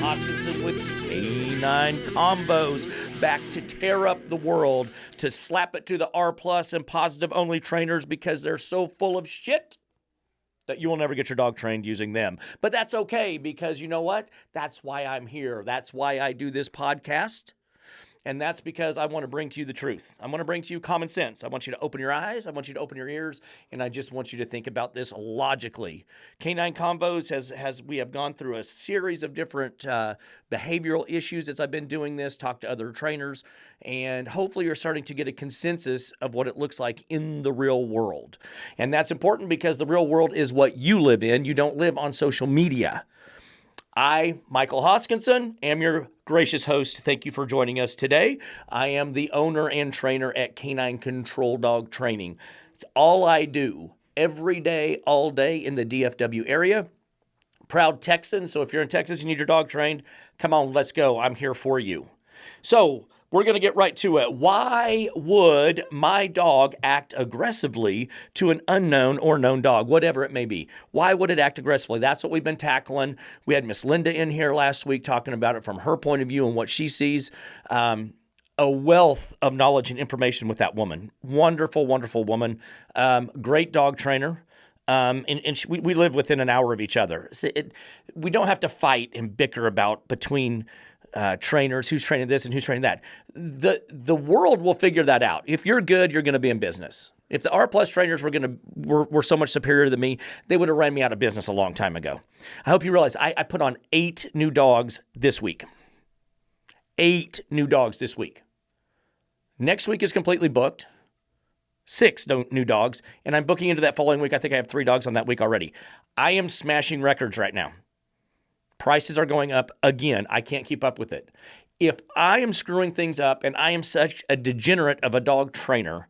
Hoskinson with Canine Convos, back to tear up the world, to slap it to the R+ and positive only trainers because they're so full of shit that you will never get your dog trained using them. But that's okay, because you know what? That's why I'm here. That's why I do this podcast. And that's because I want to bring to you the truth. I want to bring to you common sense. I want you to open your eyes. I want you to open your ears. And I just want you to think about this logically. Canine Convos we have gone through a series of different behavioral issues as I've been doing this, talked to other trainers, and hopefully you're starting to get a consensus of what it looks like in the real world. And that's important because the real world is what you live in. You don't live on social media. I, Michael Hoskinson, am your gracious host. Thank you for joining us today. I am the owner and trainer at Canine Control Dog Training. It's all I do every day, all day in the DFW area. Proud Texan, so if you're in Texas, you need your dog trained, come on, let's go. I'm here for you. So we're going to get right to it. Why would my dog act aggressively to an unknown or known dog, whatever it may be? Why would it act aggressively? That's what we've been tackling. We had Miss Linda in here last week talking about it from her point of view and what she sees. A wealth of knowledge and information with that woman. Wonderful, wonderful woman. Great dog trainer. We live within an hour of each other. We don't have to fight and bicker about between trainers, who's training this and who's training that. The world will figure that out. If you're good, you're going to be in business. If the R+ trainers were so much superior than me, they would have ran me out of business a long time ago. I hope you realize I put on 8 new dogs this week. 8 new dogs this week. Next week is completely booked. 6 new dogs, and I'm booking into that following week. I think I have 3 dogs on that week already. I am smashing records right now. Prices are going up again. I can't keep up with it. If I am screwing things up and I am such a degenerate of a dog trainer,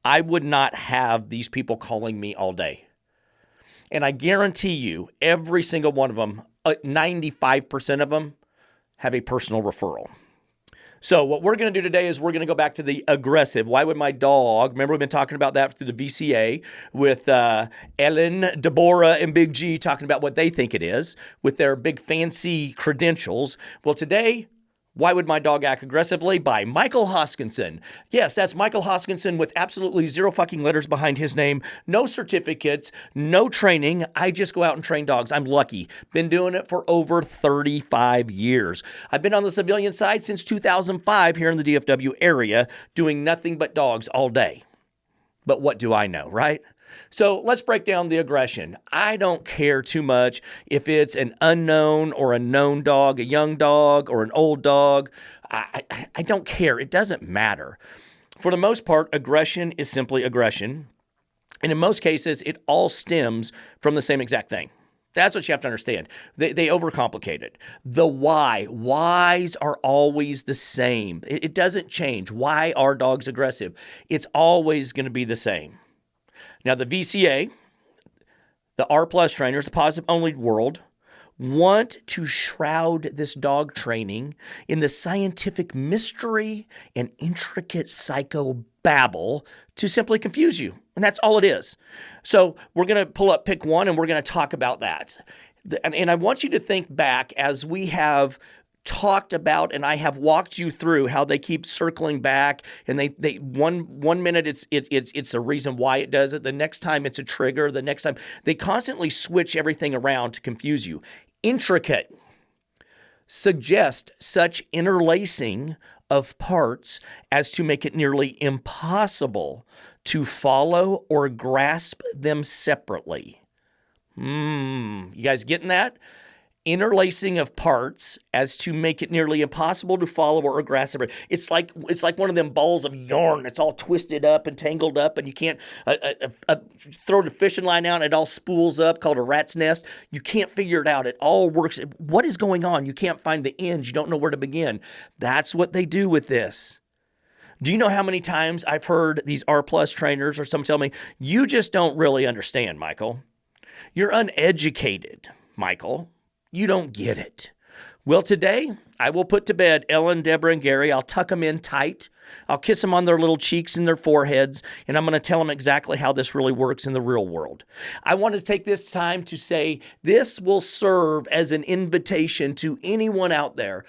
I would not have these people calling me all day. And I guarantee you, every single one of them, 95% of them, have a personal referral. So what we're going to do today is we're going to go back to the aggressive. Why would my dog, remember we've been talking about that through the VCA with Ellen, Deborah, and Big G talking about what they think it is with their big fancy credentials. Well, today, why would my dog act aggressively? By Michael Hoskinson. Yes, that's Michael Hoskinson with absolutely 0 fucking letters behind his name, no certificates, no training. I just go out and train dogs. I'm lucky. Been doing it for over 35 years. I've been on the civilian side since 2005 here in the DFW area, doing nothing but dogs all day. But what do I know, right? So let's break down the aggression. I don't care too much if it's an unknown or a known dog, a young dog or an old dog. I don't care. It doesn't matter. For the most part, aggression is simply aggression. And in most cases, it all stems from the same exact thing. That's what you have to understand. They overcomplicate it. The why. Whys are always the same. It doesn't change. Why are dogs aggressive? It's always going to be the same. Now, the VCA, the R+ trainers, the positive only world, want to shroud this dog training in the scientific mystery and intricate psychobabble to simply confuse you. And that's all it is. So we're going to pull up pick one and we're going to talk about that. And I want you to think back as we have talked about, and I have walked you through how they keep circling back, and they one minute it's a reason why it does it, the next time it's a trigger, the next time they constantly switch everything around to confuse you. Intricate suggest such interlacing of parts as to make it nearly impossible to follow or grasp them separately. You guys getting that? Interlacing of parts as to make it nearly impossible to follow or grasp. It's like one of them balls of yarn. It's all twisted up and tangled up, and you can't throw the fishing line out and it all spools up, called a rat's nest. You can't figure it out. It all works. What is going on? You can't find the ends. You don't know where to begin. That's what they do with this. Do you know how many times I've heard these R+ trainers or someone tell me, you just don't really understand, Michael. You're uneducated, Michael. You don't get it. Well, today I will put to bed Ellen, Deborah, and Gary. I'll tuck them in tight. I'll kiss them on their little cheeks and their foreheads, and I'm going to tell them exactly how this really works in the real world. I want to take this time to say this will serve as an invitation to anyone out there.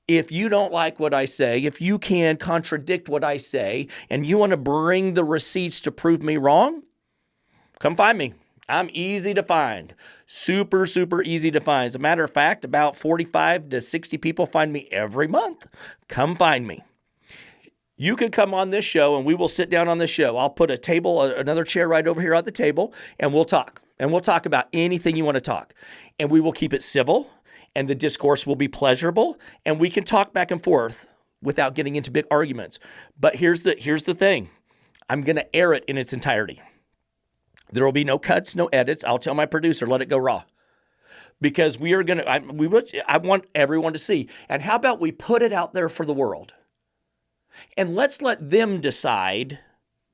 If you don't like what I say, if you can contradict what I say, and you want to bring the receipts to prove me wrong, come find me. I'm easy to find. Super, super easy to find. As a matter of fact, about 45 to 60 people find me every month. Come find me. You can come on this show and we will sit down on this show. I'll put a table, another chair right over here at the table, and we'll talk. And we'll talk about anything you want to talk. And we will keep it civil, and the discourse will be pleasurable, and we can talk back and forth without getting into big arguments. But here's the thing. I'm going to air it in its entirety. There will be no cuts, no edits. I'll tell my producer, let it go raw. Because we are going to, I want everyone to see. And how about we put it out there for the world? And let's let them decide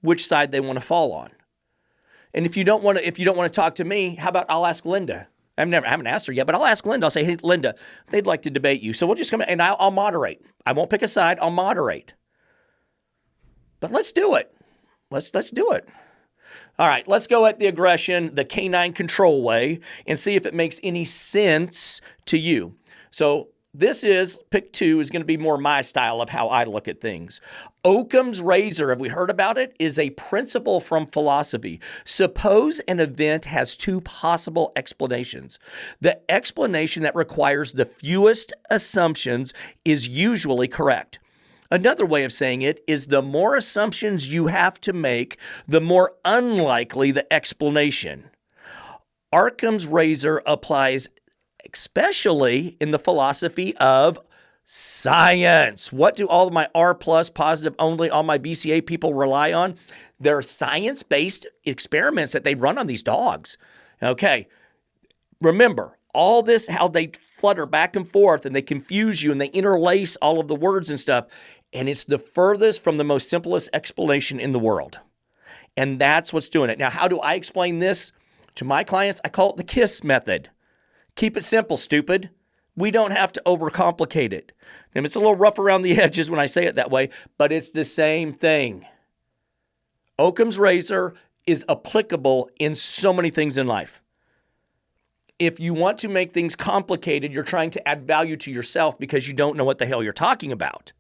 which side they want to fall on. And if you don't want to talk to me, how about I'll ask Linda? I haven't asked her yet, but I'll ask Linda. I'll say, hey, Linda, they'd like to debate you. So we'll just come and I'll moderate. I won't pick a side. I'll moderate. But let's do it. Let's do it. All right, let's go at the aggression, the canine control way, and see if it makes any sense to you. So pick 2 is going to be more my style of how I look at things. Occam's razor, have we heard about it? Is a principle from philosophy. Suppose an event has 2 possible explanations. The explanation that requires the fewest assumptions is usually correct. Another way of saying it is the more assumptions you have to make, the more unlikely the explanation. Occam's razor applies especially in the philosophy of science. What do all of my R+, positive only, all my BCA people rely on? They're science-based experiments that they run on these dogs. Okay, remember, all this, how they flutter back and forth and they confuse you and they interlace all of the words and stuff. And it's the furthest from the most simplest explanation in the world. And that's what's doing it. Now, how do I explain this to my clients? I call it the KISS method. Keep it simple, stupid. We don't have to overcomplicate it. And it's a little rough around the edges when I say it that way, but it's the same thing. Occam's razor is applicable in so many things in life. If you want to make things complicated, you're trying to add value to yourself because you don't know what the hell you're talking about.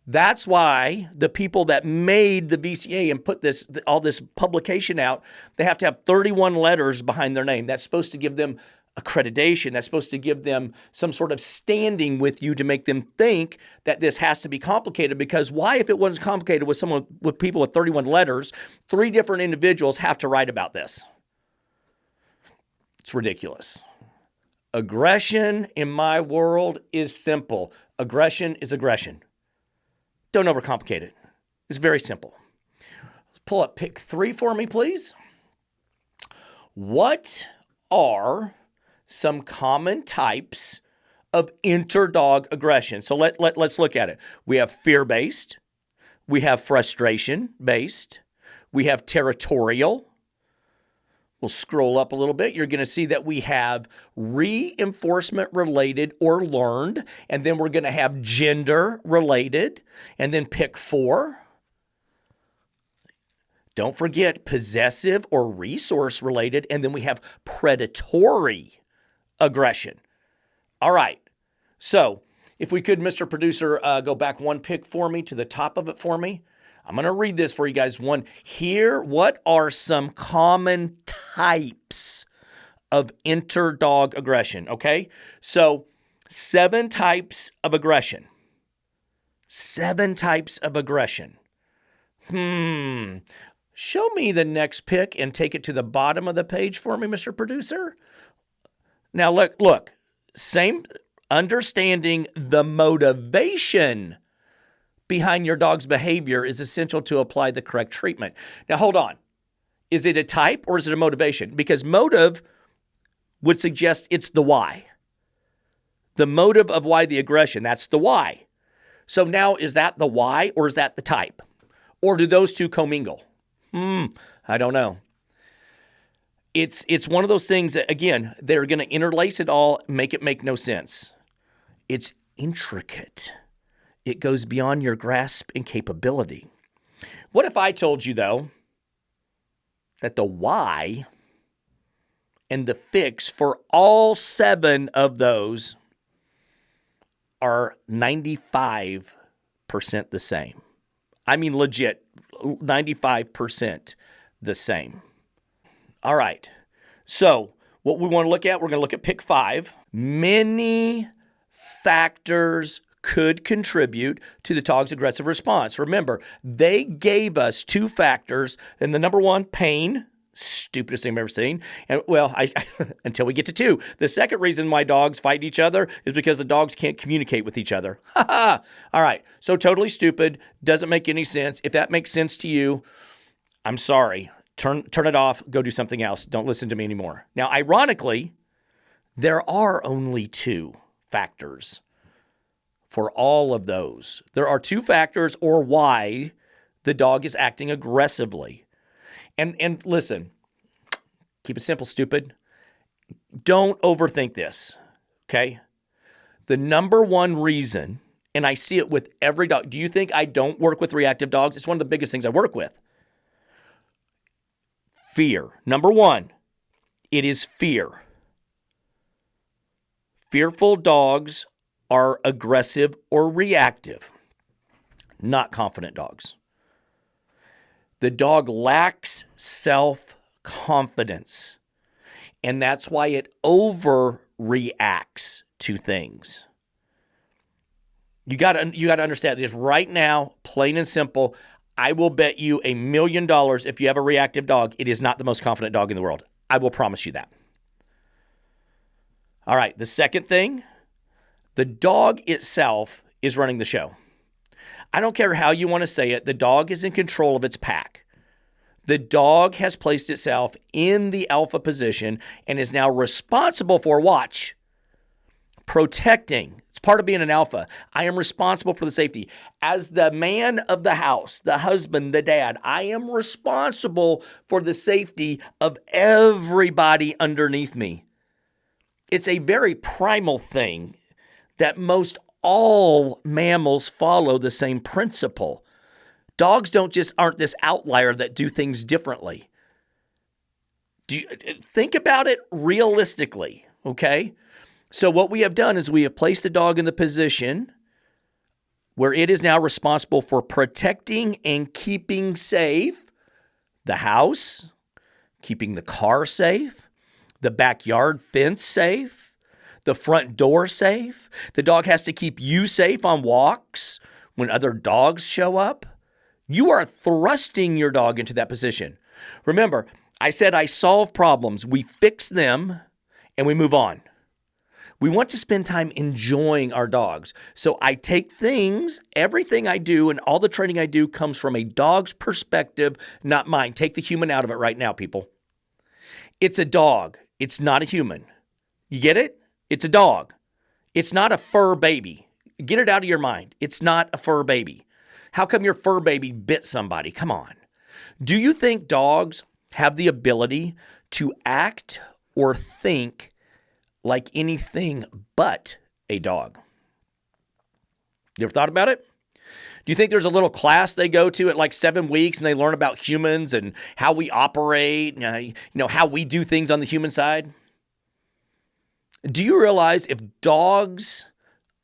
That's why the people that made the VCA and put all this publication out, they have to have 31 letters behind their name. That's supposed to give them accreditation. That's supposed to give them some sort of standing with you to make them think that this has to be complicated. Because why, if it wasn't complicated with people with 31 letters, 3 different individuals have to write about this? It's ridiculous. Aggression in my world is simple. Aggression is aggression. Don't overcomplicate it. It's very simple. Let's pull up pick 3 for me, please. What are some common types of interdog aggression? So let's look at it. We have fear-based. We have frustration-based. We have territorial. We'll scroll up a little bit. You're going to see that we have reinforcement related or learned, and then we're going to have gender related, and then pick 4. Don't forget possessive or resource related, and then we have predatory aggression. All right. So if we could, Mr. Producer, go back 1 pick for me to the top of it for me. I'm going to read this for you guys. What are some common types of interdog aggression? Okay, so 7 types of aggression. 7 types of aggression. Show me the next pick and take it to the bottom of the page for me, Mr. Producer. Now, look, same understanding the motivation behind your dog's behavior is essential to apply the correct treatment. Now, hold on. Is it a type or is it a motivation? Because motive would suggest it's the why. The motive of why the aggression, that's the why. So now, is that the why or is that the type? Or do those two commingle? I don't know. It's one of those things that, again, they're going to interlace it all, make it make no sense. It's intricate. It goes beyond your grasp and capability. What if I told you, though, that the why and the fix for all 7 of those are 95% the same? I mean, legit, 95% the same. All right. So what we want to look at, we're going to look at pick 5. Many factors could contribute to the dog's aggressive response. Remember, they gave us 2 factors, and the number 1, pain. Stupidest thing I've ever seen. And well, until we get to 2. The second reason why dogs fight each other is because the dogs can't communicate with each other. All right. So totally stupid. Doesn't make any sense. If that makes sense to you, I'm sorry. Turn it off. Go do something else. Don't listen to me anymore. Now, ironically, there are only 2 factors for all of those. There are 2 factors or why the dog is acting aggressively. And listen, keep it simple, stupid. Don't overthink this, okay? The number 1 reason, and I see it with every dog. Do you think I don't work with reactive dogs? It's one of the biggest things I work with. Fear. Number 1, it is fear. Fearful dogs are aggressive or reactive, not confident dogs. The dog lacks self-confidence, and that's why it overreacts to things. You got to understand this right now, plain and simple. I will bet you $1 million if you have a reactive dog, it is not the most confident dog in the world. I will promise you that. All right, the second thing, the dog itself is running the show. I don't care how you want to say it. The dog is in control of its pack. The dog has placed itself in the alpha position and is now responsible for, watch, protecting. It's part of being an alpha. I am responsible for the safety. As the man of the house, the husband, the dad, I am responsible for the safety of everybody underneath me. It's a very primal thing that most all mammals follow the same principle. Dogs aren't this outlier that do things differently. Think about it realistically, okay? So what we have done is we have placed the dog in the position where it is now responsible for protecting and keeping safe the house, keeping the car safe, the backyard fence safe, the front door safe. The dog has to keep you safe on walks when other dogs show up. You are thrusting your dog into that position. Remember, I said I solve problems. We fix them and we move on. We want to spend time enjoying our dogs. So I take things, everything I do and all the training I do comes from a dog's perspective, not mine. Take the human out of it right now, people. It's a dog. It's not a human. You get it? It's a dog. It's not a fur baby. Get it out of your mind. It's not a fur baby. How come your fur baby bit somebody? Come on. Do you think dogs have the ability to act or think like anything but a dog? You ever thought about it? Do you think there's a little class they go to at like 7 weeks and they learn about humans and how we operate, how we do things on the human side? Do you realize if dogs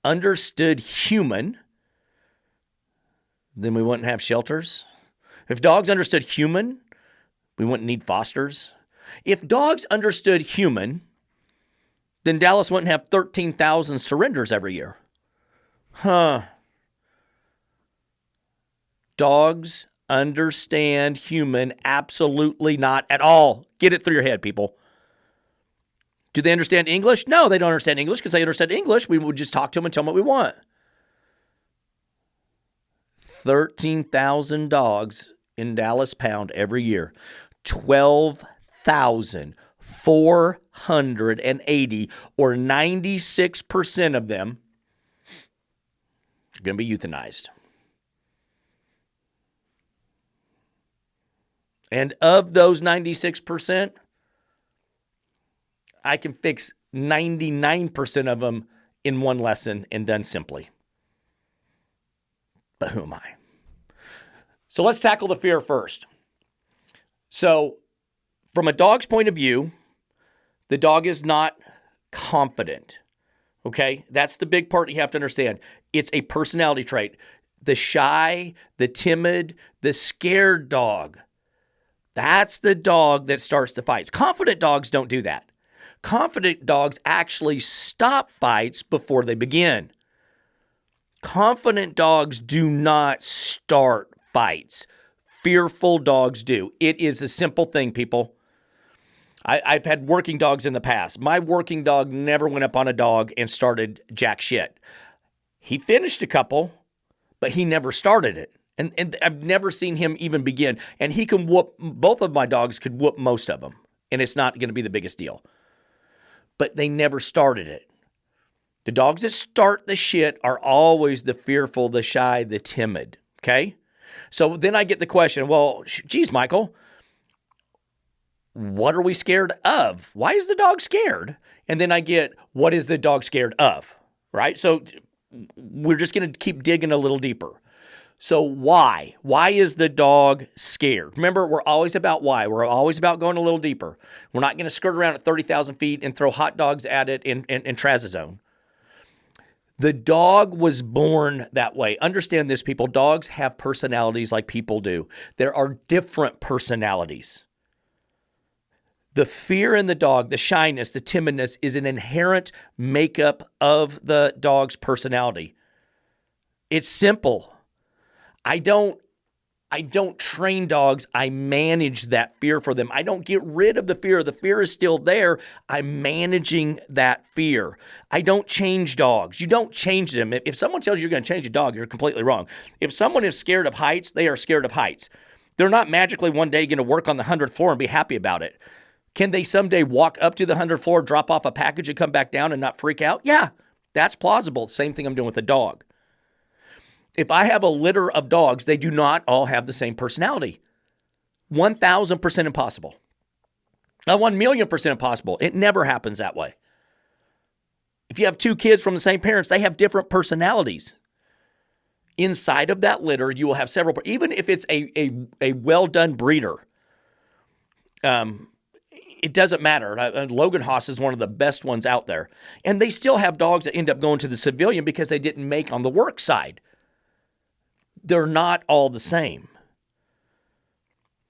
understood human, then we wouldn't have shelters? If dogs understood human, we wouldn't need fosters. If dogs understood human, then Dallas wouldn't have 13,000 surrenders every year. Dogs understand human? Absolutely not at all. Get it through your head, people. Do they understand English? No, they don't understand English because they understood English. We would just talk to them and tell them what we want. 13,000 dogs in Dallas pound every year. 12,480 or 96% of them are going to be euthanized. And of those 96%, I can fix 99% of them in one lesson and done simply. But who am I? So let's tackle the fear first. So from a dog's point of view, the dog is not confident. Okay? That's the big part you have to understand. It's a personality trait. The shy, the timid, the scared dog. That's the dog that starts the fights. Confident dogs don't do that. Confident dogs actually stop fights before they begin. Confident dogs do not start fights. Fearful dogs do. It is a simple thing, people. I've had working dogs in the past. My working dog never went up on a dog and started jack shit. He finished a couple, but he never started it. And I've never seen him even begin. And he can whoop, both of my dogs could whoop most of them. And it's not going to be the biggest deal. But they never started it. The dogs that start the shit are always the fearful, the shy, the timid. Okay? So then I get the question, well, geez, Michael, what are we scared of? Why is the dog scared? And then I get, what is the dog scared of? Right? So we're just going to keep digging a little deeper. So why? Why is the dog scared? Remember, we're always about why. We're always about going a little deeper. We're not going to skirt around at 30,000 feet and throw hot dogs at it in Trazazone. The dog was born that way. Understand this, people. Dogs have personalities like people do. There are different personalities. The fear in the dog, the shyness, the timidness is an inherent makeup of the dog's personality. It's simple. I don't train dogs. I manage that fear for them. I don't get rid of the fear. The fear is still there. I'm managing that fear. I don't change dogs. You don't change them. If someone tells you you're going to change a dog, you're completely wrong. If someone is scared of heights, they are scared of heights. They're not magically one day going to work on the 100th floor and be happy about it. Can they someday walk up to the 100th floor, drop off a package, and come back down and not freak out? Yeah, that's plausible. Same thing I'm doing with a dog. If I have a litter of dogs, they do not all have the same personality. 1,000% impossible. 1,000,000% impossible. It never happens that way. If you have two kids from the same parents, they have different personalities. Inside of that litter, you will have several, even if it's a well-done breeder. It doesn't matter. Logan Haas is one of the best ones out there. And they still have dogs that end up going to the civilian because they didn't make on the work side. They're not all the same.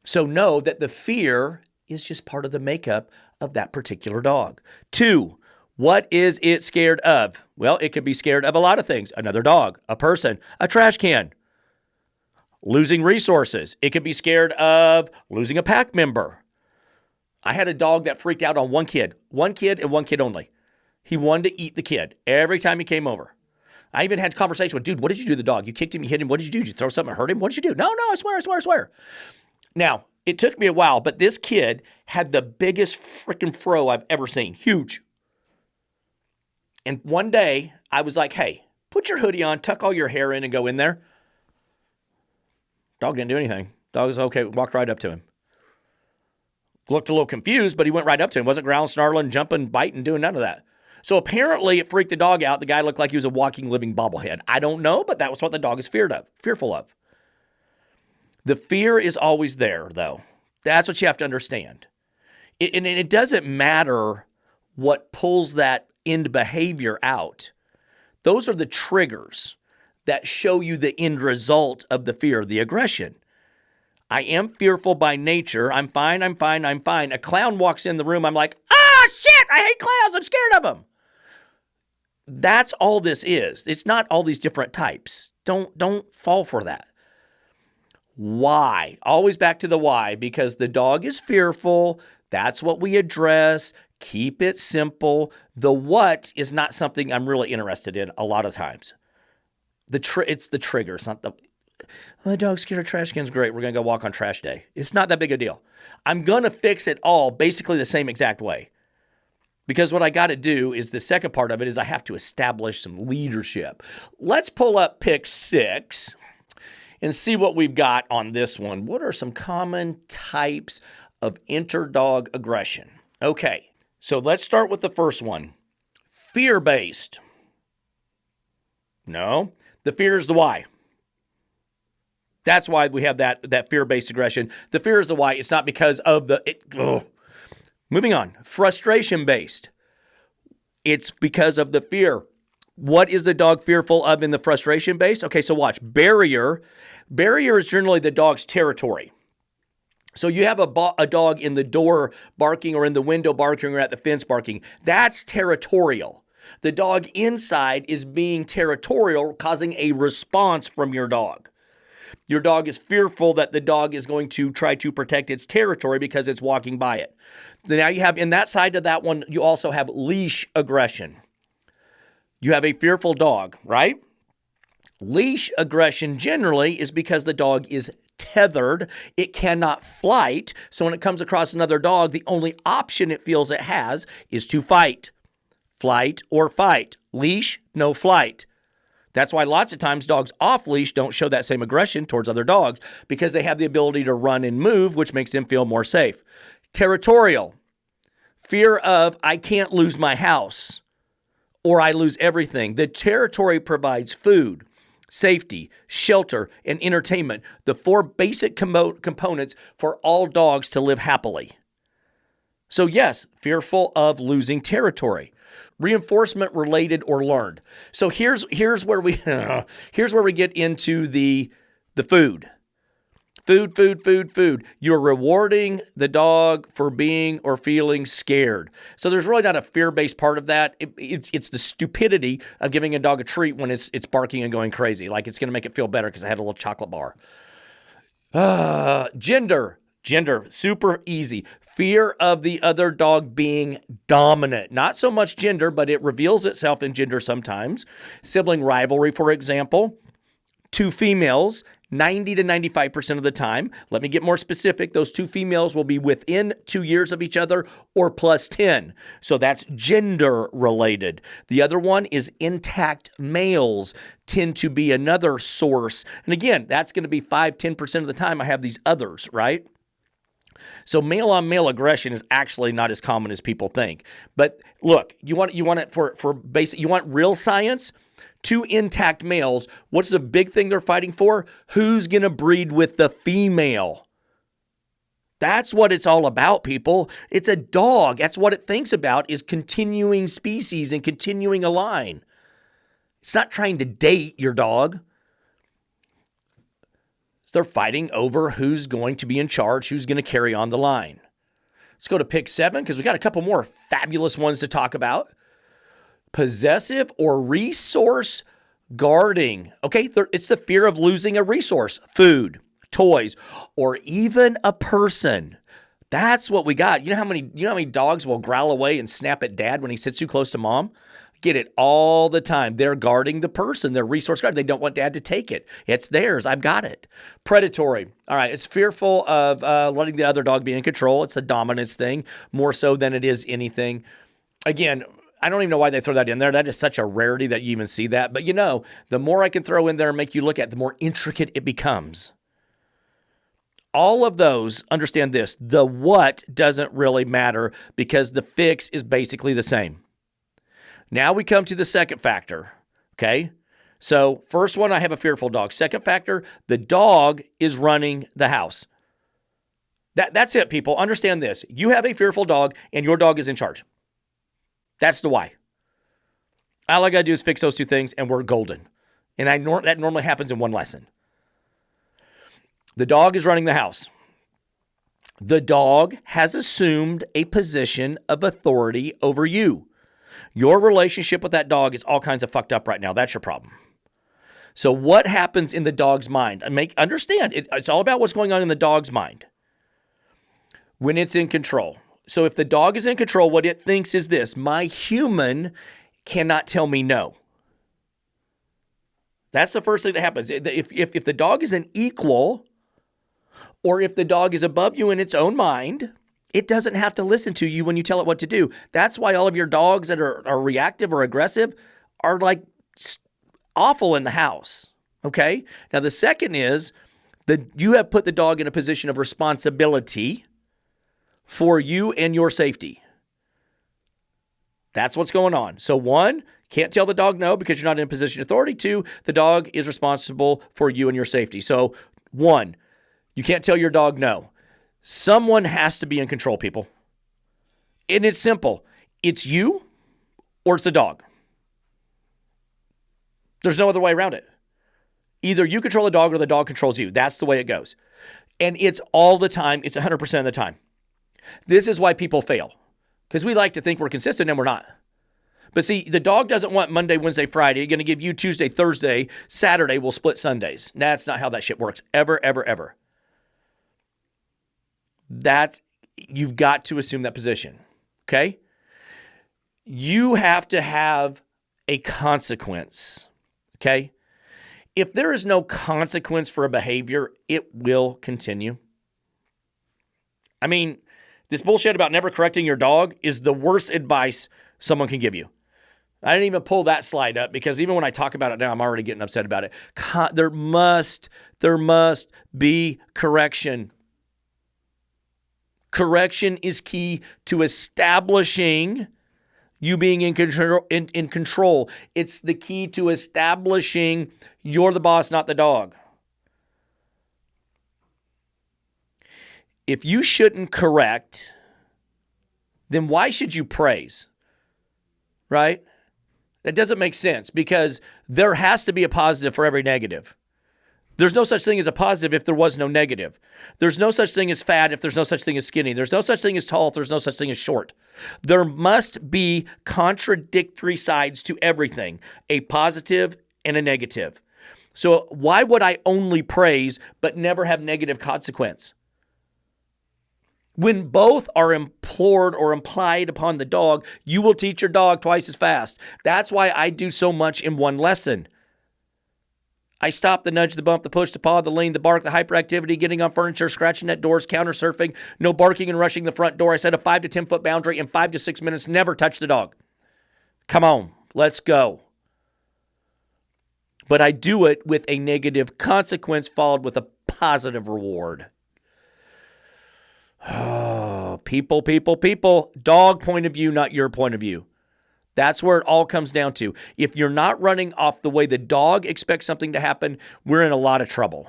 So know that the fear is just part of the makeup of that particular dog. 2, what is it scared of? Well, it could be scared of a lot of things. Another dog, a person, a trash can, losing resources. It could be scared of losing a pack member. I had a dog that freaked out on one kid and one kid only. He wanted to eat the kid every time he came over. I even had a conversation with, dude, what did you do to the dog? You kicked him, you hit him. What did you do? Did you throw something and hurt him? What did you do? No, I swear. Now, it took me a while, but this kid had the biggest freaking fro I've ever seen. Huge. And one day, I was like, hey, put your hoodie on, tuck all your hair in, and go in there. Dog didn't do anything. Dog was okay, walked right up to him. Looked a little confused, but he went right up to him. Wasn't growling, snarling, jumping, biting, doing none of that. So apparently it freaked the dog out. The guy looked like he was a walking, living bobblehead. I don't know, but that was what the dog is fearful of. The fear is always there, though. That's what you have to understand. And it doesn't matter what pulls that end behavior out. Those are the triggers that show you the end result of the fear, the aggression. I am fearful by nature. I'm fine. A clown walks in the room. I'm like, shit, I hate clowns. I'm scared of them. That's all this is. It's not all these different types. Don't fall for that. Why? Always back to the why, because the dog is fearful. That's what we address. Keep it simple. The what is not something I'm really interested in a lot of times. It's the trigger. It's not the dog's scared of trash cans. Great. We're going to go walk on trash day. It's not that big a deal. I'm going to fix it all basically the same exact way. Because what I got to do is the second part of it is I have to establish some leadership. Let's pull up pick 6 and see what we've got on this one. What are some common types of interdog aggression? Okay, So let's start with the first one. Fear-based. No, the fear is the why. That's why we have that fear-based aggression. The fear is the why. It's not because of the... Moving on. Frustration-based. It's because of the fear. What is the dog fearful of in the frustration base? Okay, so watch. Barrier. Barrier is generally the dog's territory. So you have a dog in the door barking or in the window barking or at the fence barking. That's territorial. The dog inside is being territorial, causing a response from your dog. Your dog is fearful that the dog is going to try to protect its territory because it's walking by it. Now you have, in that side of that one, you also have leash aggression. You have a fearful dog, right? Leash aggression generally is because the dog is tethered. It cannot flight. So when it comes across another dog, the only option it feels it has is to fight. Flight or fight. Leash, no flight. That's why lots of times dogs off leash don't show that same aggression towards other dogs, because they have the ability to run and move, which makes them feel more safe. Territorial. Fear of, I can't lose my house or I lose everything. The territory provides food, safety, shelter, and entertainment, the four basic components for all dogs to live happily. So yes, fearful of losing territory. Reinforcement related or learned. So here's where we get into the food. Food. You're rewarding the dog for being or feeling scared. So there's really not a fear-based part of that. It's the stupidity of giving a dog a treat when it's barking and going crazy. Like it's going to make it feel better because I had a little chocolate bar. Gender, super easy. Fear of the other dog being dominant. Not so much gender, but it reveals itself in gender sometimes. Sibling rivalry, for example. Two females, 90 to 95% of the time. Let me get more specific. Those two females will be within 2 years of each other or plus 10. So that's gender related. The other one is intact males tend to be another source. And again, that's going to be 5-10% of the time I have these others, right? So male on male aggression is actually not as common as people think. But look, you want it for basic, you want real science? Two intact males, what's the big thing they're fighting for? Who's going to breed with the female? That's what it's all about, people. It's a dog. That's what it thinks about, is continuing species and continuing a line. It's not trying to date your dog. They're fighting over who's going to be in charge, who's going to carry on the line. Let's go to pick 7 because we got a couple more fabulous ones to talk about. Possessive or resource guarding. Okay, it's the fear of losing a resource, food, toys, or even a person. That's what we got. You know how many dogs will growl away and snap at dad when he sits too close to mom? Get it all the time. They're guarding the person. They're resource guard. They don't want dad to take it. It's theirs. I've got it. Predatory. All right. It's fearful of letting the other dog be in control. It's a dominance thing more so than it is anything. Again, I don't even know why they throw that in there. That is such a rarity that you even see that. But the more I can throw in there and make you look at, the more intricate it becomes. All of those, understand this, the what doesn't really matter because the fix is basically the same. Now we come to the second factor, okay? So first one, I have a fearful dog. Second factor, the dog is running the house. That's it, people. Understand this. You have a fearful dog and your dog is in charge. That's the why. All I got to do is fix those two things and we're golden. And that normally happens in one lesson. The dog is running the house. The dog has assumed a position of authority over you. Your relationship with that dog is all kinds of fucked up right now. That's your problem. So what happens in the dog's mind? Understand, it's all about what's going on in the dog's mind when it's in control. So if the dog is in control, what it thinks is this: my human cannot tell me no. That's the first thing that happens. If the dog is an equal, or if the dog is above you in its own mind, it doesn't have to listen to you when you tell it what to do. That's why all of your dogs that are reactive or aggressive are like awful in the house. Okay? Now the second is that you have put the dog in a position of responsibility for you and your safety. That's what's going on. So 1, can't tell the dog no because you're not in a position of authority. 2, the dog is responsible for you and your safety. So 1, you can't tell your dog no. Someone has to be in control, people. And it's simple. It's you or it's the dog. There's no other way around it. Either you control the dog or the dog controls you. That's the way it goes. And it's all the time. It's 100% of the time. This is why people fail. Because we like to think we're consistent and we're not. But see, the dog doesn't want Monday, Wednesday, Friday. Going to give you Tuesday, Thursday, Saturday. We'll split Sundays. That's not how that shit works. Ever, ever, ever. That, you've got to assume that position. Okay? You have to have a consequence. Okay? If there is no consequence for a behavior, it will continue. I mean, this bullshit about never correcting your dog is the worst advice someone can give you. I didn't even pull that slide up because even when I talk about it now, I'm already getting upset about it. There must be correction. Correction is key to establishing you being in control. It's the key to establishing you're the boss, not the dog. If you shouldn't correct, then why should you praise? Right? That doesn't make sense because there has to be a positive for every negative. There's no such thing as a positive if there was no negative. There's no such thing as fat if there's no such thing as skinny. There's no such thing as tall if there's no such thing as short. There must be contradictory sides to everything, a positive and a negative. So why would I only praise but never have negative consequence? When both are implored or implied upon the dog, you will teach your dog twice as fast. That's why I do so much in one lesson. I stop, the nudge, the bump, the push, the paw, the lean, the bark, the hyperactivity, getting on furniture, scratching at doors, counter surfing, no barking and rushing the front door. I set a 5 to 10 foot boundary in 5 to 6 minutes. Never touch the dog. Come on, let's go. But I do it with a negative consequence followed with a positive reward. Oh, people. Dog point of view, not your point of view. That's where it all comes down to. If you're not running off the way the dog expects something to happen, we're in a lot of trouble.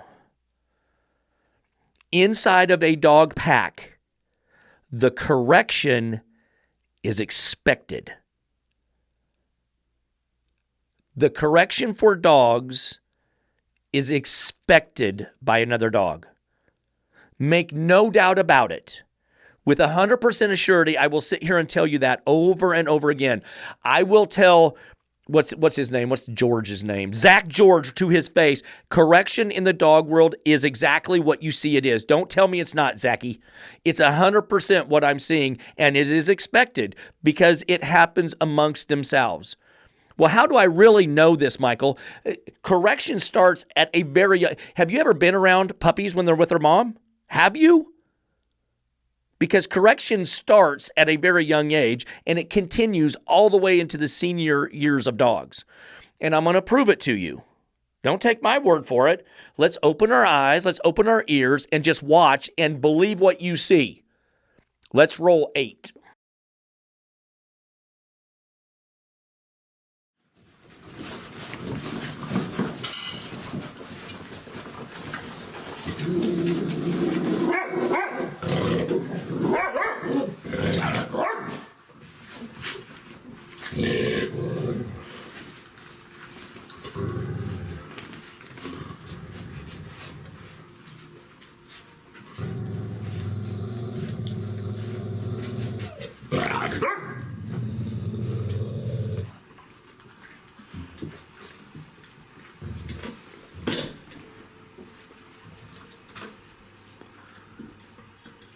Inside of a dog pack, the correction is expected. The correction for dogs is expected by another dog. Make no doubt about it. With 100% assurity, I will sit here and tell you that over and over again. I will tell, what's his name? What's George's name? Zach George to his face. Correction in the dog world is exactly what you see it is. Don't tell me it's not, Zachy. It's 100% what I'm seeing, and it is expected because it happens amongst themselves. Well, how do I really know this, Michael? Correction starts at a very... Have you ever been around puppies when they're with their mom? Have you? Because correction starts at a very young age and it continues all the way into the senior years of dogs. And I'm going to prove it to you. Don't take my word for it. Let's open our eyes, let's open our ears and just watch and believe what you see. Let's roll 8.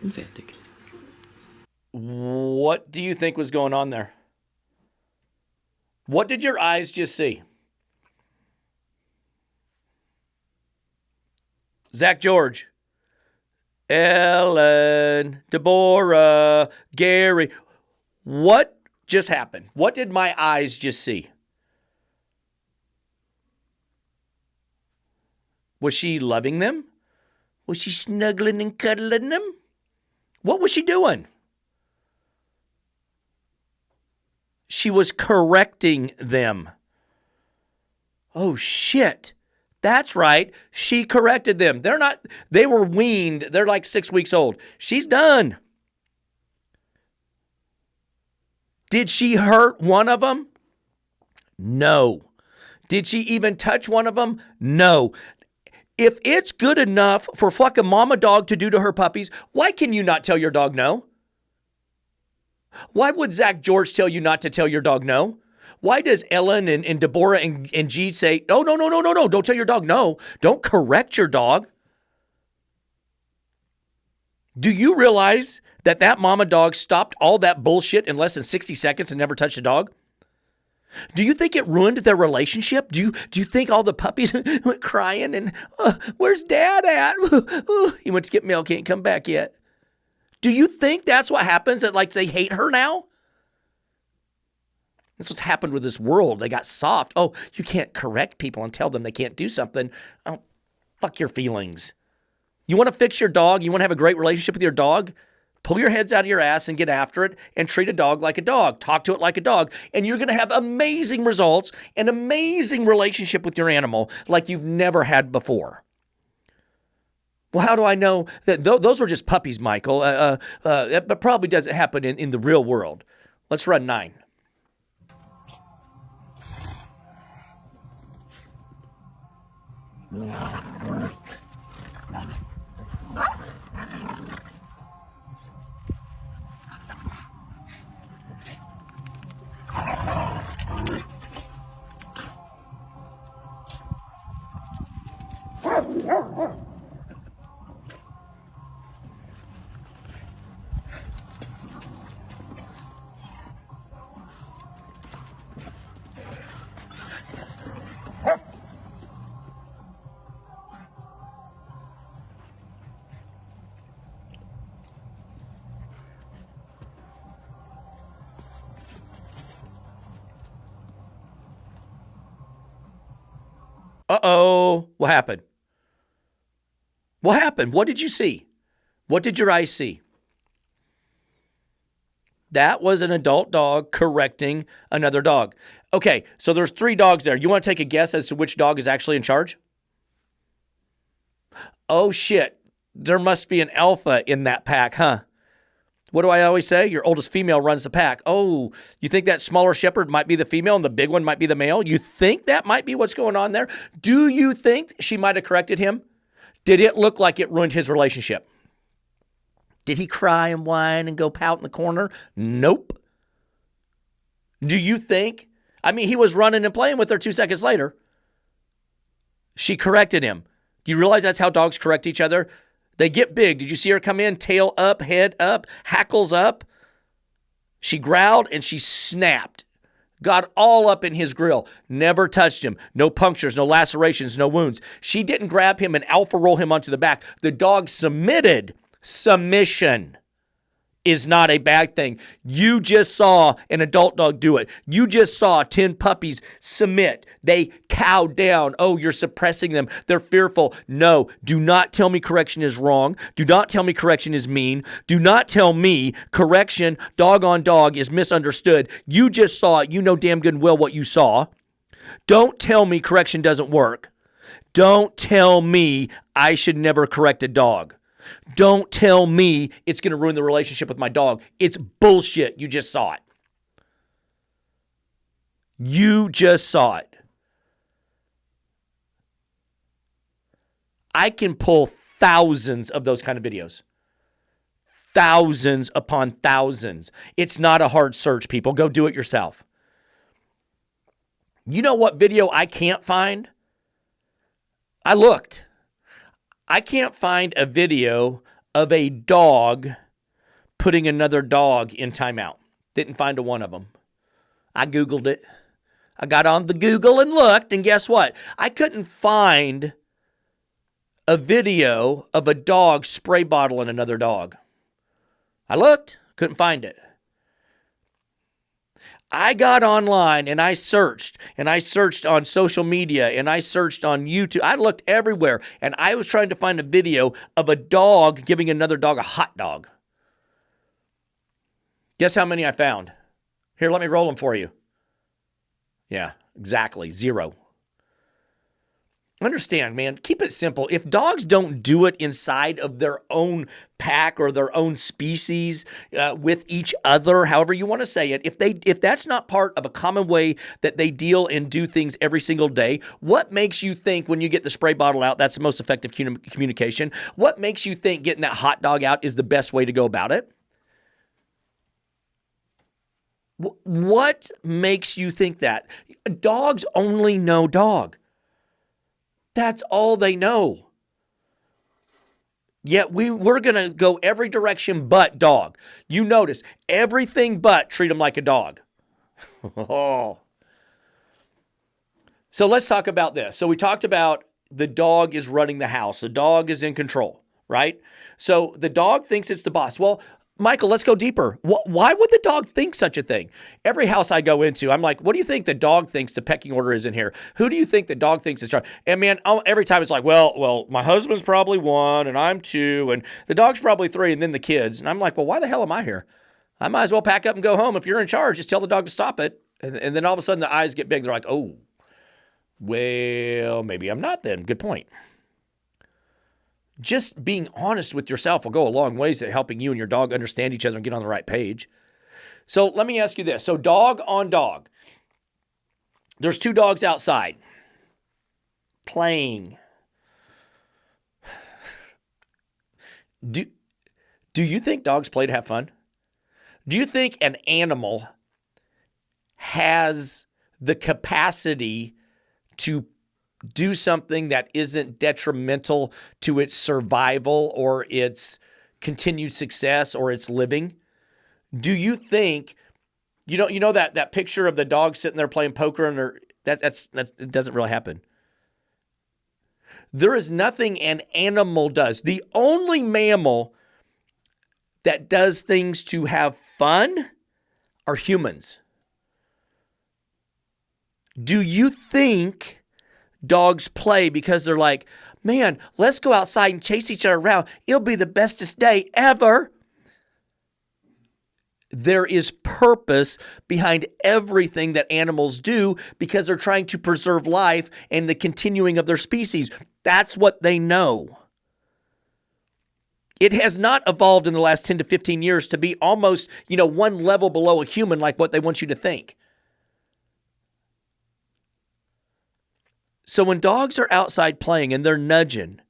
Fertig. What do you think was going on there? What did your eyes just see? Zach George, Ellen, Deborah, Gary. What just happened? What did my eyes just see? Was she loving them? Was she snuggling and cuddling them? What was she doing? She was correcting them. Oh, shit. That's right. She corrected them. They were weaned. They're like 6 weeks old. She's done. Did she hurt one of them? No. Did she even touch one of them? No. If it's good enough for fucking mama dog to do to her puppies, why can you not tell your dog no? Why would Zach George tell you not to tell your dog no? Why does Ellen and Deborah and G say, no, don't tell your dog no. Don't correct your dog. Do you realize that mama dog stopped all that bullshit in less than 60 seconds and never touched a dog? Do you think it ruined their relationship? Do you think all the puppies went crying and, where's dad at? He went to get milk, he ain't come back yet. Do you think that's what happens, that like they hate her now? That's what's happened with this world. They got soft. Oh, you can't correct people and tell them they can't do something. Oh, fuck your feelings. You want to fix your dog? You want to have a great relationship with your dog? Pull your heads out of your ass and get after it and treat a dog like a dog. Talk to it like a dog. And you're going to have amazing results, an amazing relationship with your animal like you've never had before. Well, how do I know that those were just puppies, Michael? That probably doesn't happen in the real world. Let's run 9. Uh-oh. What happened? What happened? What did you see? What did your eyes see? That was an adult dog correcting another dog. Okay, so there's 3 dogs there. You want to take a guess as to which dog is actually in charge? Oh, shit. There must be an alpha in that pack, huh? What do I always say? Your oldest female runs the pack. Oh, you think that smaller shepherd might be the female and the big one might be the male? You think that might be what's going on there? Do you think she might have corrected him? Did it look like it ruined his relationship? Did he cry and whine and go pout in the corner? Nope. Do you think? I mean, he was running and playing with her 2 seconds later. She corrected him. Do you realize that's how dogs correct each other? They get big. Did you see her come in? Tail up, head up, hackles up. She growled and she snapped. Got all up in his grill. Never touched him. No punctures, no lacerations, no wounds. She didn't grab him and alpha roll him onto the back. The dog submitted. Submission is not a bad thing. You just saw an adult dog do it. You just saw 10 puppies submit. They cow down. Oh, you're suppressing them. They're fearful. No, do not tell me correction is wrong. Do not tell me correction is mean. Do not tell me correction, dog on dog, is misunderstood. You just saw it. You know damn good and well what you saw. Don't tell me correction doesn't work. Don't tell me I should never correct a dog. Don't tell me it's going to ruin the relationship with my dog. It's bullshit. You just saw it. You just saw it. I can pull thousands of those kind of videos. Thousands upon thousands. It's not a hard search, people. Go do it yourself. You know what video I can't find? I looked. I can't find a video of a dog putting another dog in timeout. Didn't find one of them. I Googled it. I got on the Google and looked, and guess what? I couldn't find a video of a dog spray bottling another dog. I looked, couldn't find it. I got online and I searched on social media and I searched on YouTube. I looked everywhere and I was trying to find a video of a dog giving another dog a hot dog. Guess how many I found? Here, let me roll them for you. Yeah, exactly. 0. Understand, man, keep it simple. If dogs don't do it inside of their own pack or their own species with each other, however you want to say it, if that's not part of a common way that they deal and do things every single day, what makes you think when you get the spray bottle out, that's the most effective communication? What makes you think getting that hot dog out is the best way to go about it? What makes you think that? Dogs only know dog. That's all they know. Yet we're going to go every direction but dog. You notice, everything but treat them like a dog. Oh. So let's talk about this. So we talked about the dog is running the house. The dog is in control, right? So the dog thinks it's the boss. Well, Michael, let's go deeper. Why would the dog think such a thing? Every house I go into, I'm like, what do you think the dog thinks the pecking order is in here? Who do you think the dog thinks is charged? And man, every time it's like, well, my husband's probably 1 and I'm 2 and the dog's probably 3 and then the kids. And I'm like, well, why the hell am I here? I might as well pack up and go home. If you're in charge, just tell the dog to stop it. And then all of a sudden the eyes get big. They're like, oh, well, maybe I'm not then. Good point. Just being honest with yourself will go a long ways at helping you and your dog understand each other and get on the right page. So let me ask you this. So dog on dog. There's 2 dogs outside playing. Do you think dogs play to have fun? Do you think an animal has the capacity to do something that isn't detrimental to its survival or its continued success or its living? Do you think, you know that picture of the dog sitting there playing poker and that it doesn't really happen. There is nothing an animal does. The only mammal that does things to have fun are humans. Do you think dogs play because they're like, man, let's go outside and chase each other around. It'll be the bestest day ever. There is purpose behind everything that animals do because they're trying to preserve life and the continuing of their species. That's what they know. It has not evolved in the last 10 to 15 years to be almost, one level below a human like what they want you to think. So when dogs are outside playing and they're nudging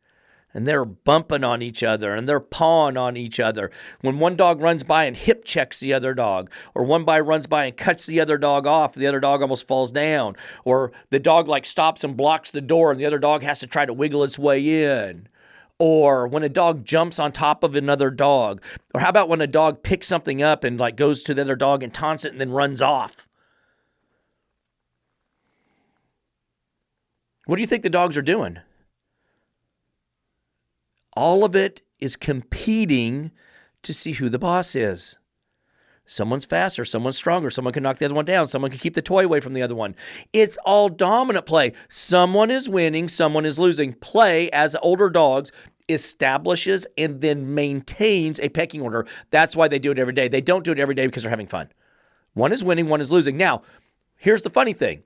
and they're bumping on each other and they're pawing on each other, when one dog runs by and hip checks the other dog, or one runs by and cuts the other dog off, the other dog almost falls down, or the dog stops and blocks the door and the other dog has to try to wiggle its way in, or when a dog jumps on top of another dog, or how about when a dog picks something up and goes to the other dog and taunts it and then runs off? What do you think the dogs are doing? All of it is competing to see who the boss is. Someone's faster, someone's stronger, someone can knock the other one down, someone can keep the toy away from the other one. It's all dominant play. Someone is winning, someone is losing. Play, as older dogs, establishes and then maintains a pecking order. That's why they do it every day. They don't do it every day because they're having fun. One is winning, one is losing. Now, here's the funny thing.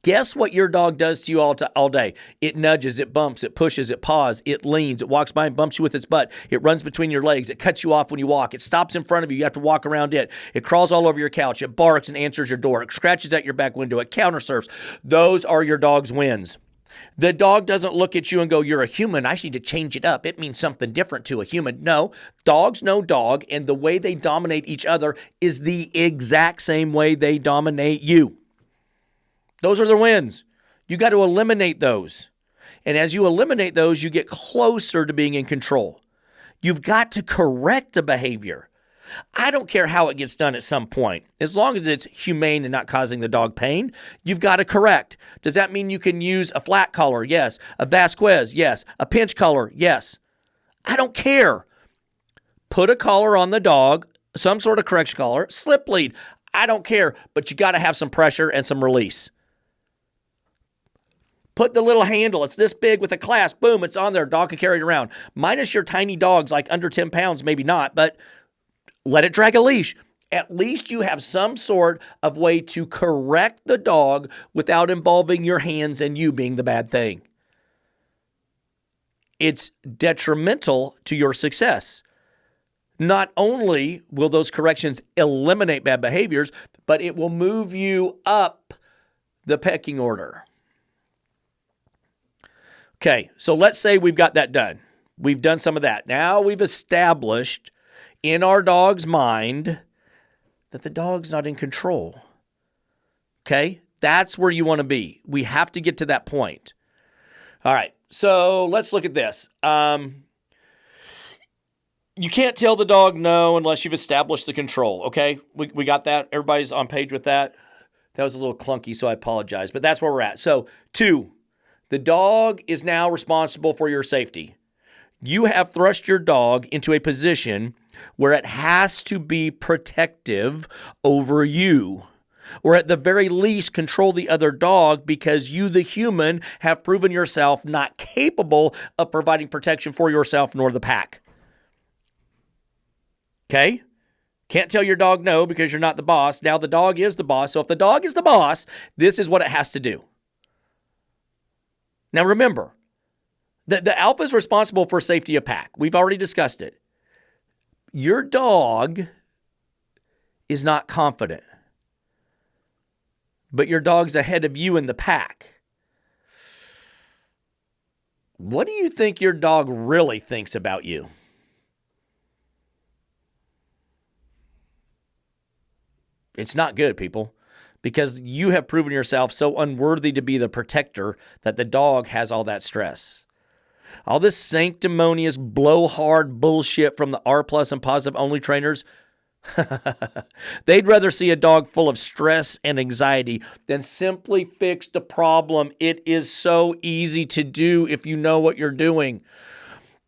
Guess what your dog does to you all day? It nudges, it bumps, it pushes, it paws, it leans, it walks by and bumps you with its butt. It runs between your legs. It cuts you off when you walk. It stops in front of you. You have to walk around it. It crawls all over your couch. It barks and answers your door. It scratches at your back window. It countersurfs. Those are your dog's wins. The dog doesn't look at you and go, you're a human. I need to change it up. It means something different to a human. No, dogs know dog, and the way they dominate each other is the exact same way they dominate you. Those are their wins. You got to eliminate those. And as you eliminate those, you get closer to being in control. You've got to correct the behavior. I don't care how it gets done at some point. As long as it's humane and not causing the dog pain, you've got to correct. Does that mean you can use a flat collar? Yes. A Vasquez? Yes. A pinch collar? Yes. I don't care. Put a collar on the dog, some sort of correction collar, slip lead. I don't care, but you got to have some pressure and some release. Put the little handle. It's this big with a clasp. Boom, it's on there. Dog can carry it around. Minus your tiny dogs, under 10 pounds, maybe not, but let it drag a leash. at least you have some sort of way to correct the dog without involving your hands and you being the bad thing. It's detrimental to your success. Not only will those corrections eliminate bad behaviors, but it will move you up the pecking order. Okay, so let's say we've got that done. We've done some of that. Now we've established in our dog's mind that the dog's not in control. Okay? That's where you want to be. We have to get to that point. All right, so let's look at this. You can't tell the dog no unless you've established the control, okay? We got that? Everybody's on page with that? That was a little clunky, so I apologize, but that's where we're at. So, 2, the dog is now responsible for your safety. You have thrust your dog into a position where it has to be protective over you, or at the very least control the other dog, because you, the human, have proven yourself not capable of providing protection for yourself nor the pack. Okay? Can't tell your dog no because you're not the boss. Now the dog is the boss. So if the dog is the boss, this is what it has to do. Now remember, the alpha is responsible for safety of pack. We've already discussed it. Your dog is not confident, but your dog's ahead of you in the pack. What do you think your dog really thinks about you? It's not good, people, because you have proven yourself so unworthy to be the protector that the dog has all that stress. All this sanctimonious blowhard bullshit from the R+ and positive only trainers, they'd rather see a dog full of stress and anxiety than simply fix the problem. It is so easy to do if you know what you're doing.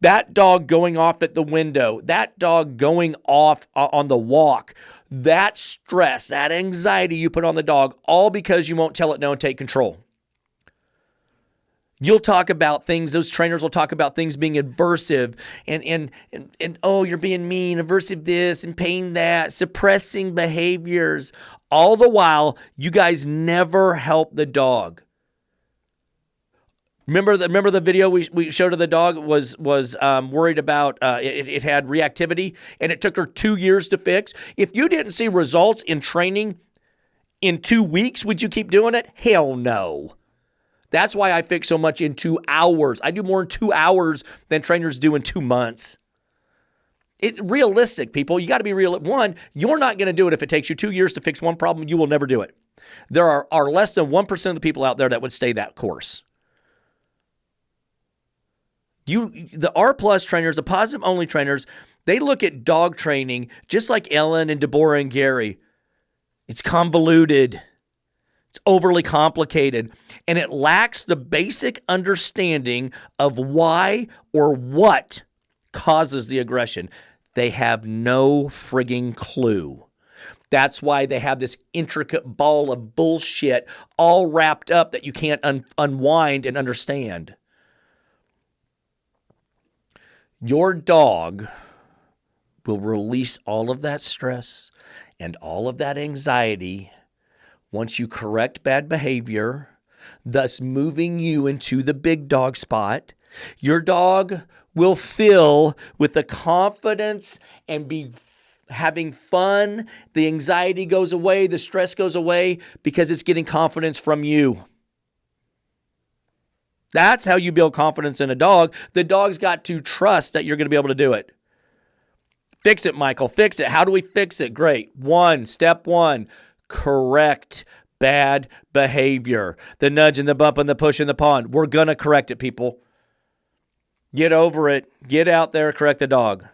That dog going off at the window, that dog going off on the walk, that stress, that anxiety you put on the dog, all because you won't tell it no and take control. You'll talk about things, those trainers will talk about things being aversive and oh, you're being mean, aversive this and pain that, suppressing behaviors. All the while, you guys never help the dog. Remember the video we showed of the dog was worried about it had reactivity, and it took her 2 years to fix. If you didn't see results in training in 2 weeks, would you keep doing it? Hell no. That's why I fix so much in 2 hours. I do more in 2 hours than trainers do in 2 months. Realistic, people. You got to be real. One, you're not going to do it if it takes you 2 years to fix one problem. You will never do it. There are less than 1% of the people out there that would stay that course. The R+ trainers, the positive only trainers, they look at dog training just like Ellen and Deborah and Gary. It's convoluted. It's overly complicated, and it lacks the basic understanding of why or what causes the aggression. They have no frigging clue. That's why they have this intricate ball of bullshit all wrapped up that you can't unwind and understand. Your dog will release all of that stress and all of that anxiety once you correct bad behavior, thus moving you into the big dog spot. Your dog will fill with the confidence and be having fun. The anxiety goes away, the stress goes away because it's getting confidence from you. That's how you build confidence in a dog. The dog's got to trust that you're going to be able to do it. Fix it, Michael. Fix it. How do we fix it? Great. Step one, correct bad behavior. The nudge and the bump and the push and the paw. We're going to correct it, people. Get over it. Get out there, correct the dog.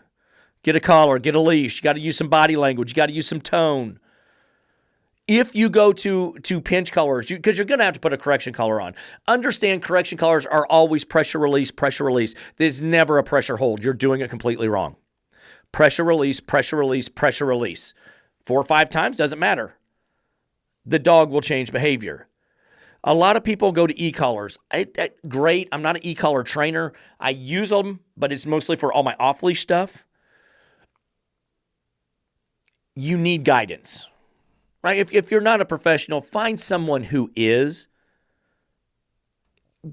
Get a collar, get a leash. You got to use some body language. You got to use some tone. If you go to pinch collars, because you're going to have to put a correction collar on, understand correction collars are always pressure release, pressure release. There's never a pressure hold. You're doing it completely wrong. Pressure release, pressure release, pressure release. 4 or 5 times, doesn't matter. The dog will change behavior. A lot of people go to e-collars. Great. I'm not an e-collar trainer. I use them, but it's mostly for all my off-leash stuff. you need guidance, right? If you're not a professional, find someone who is.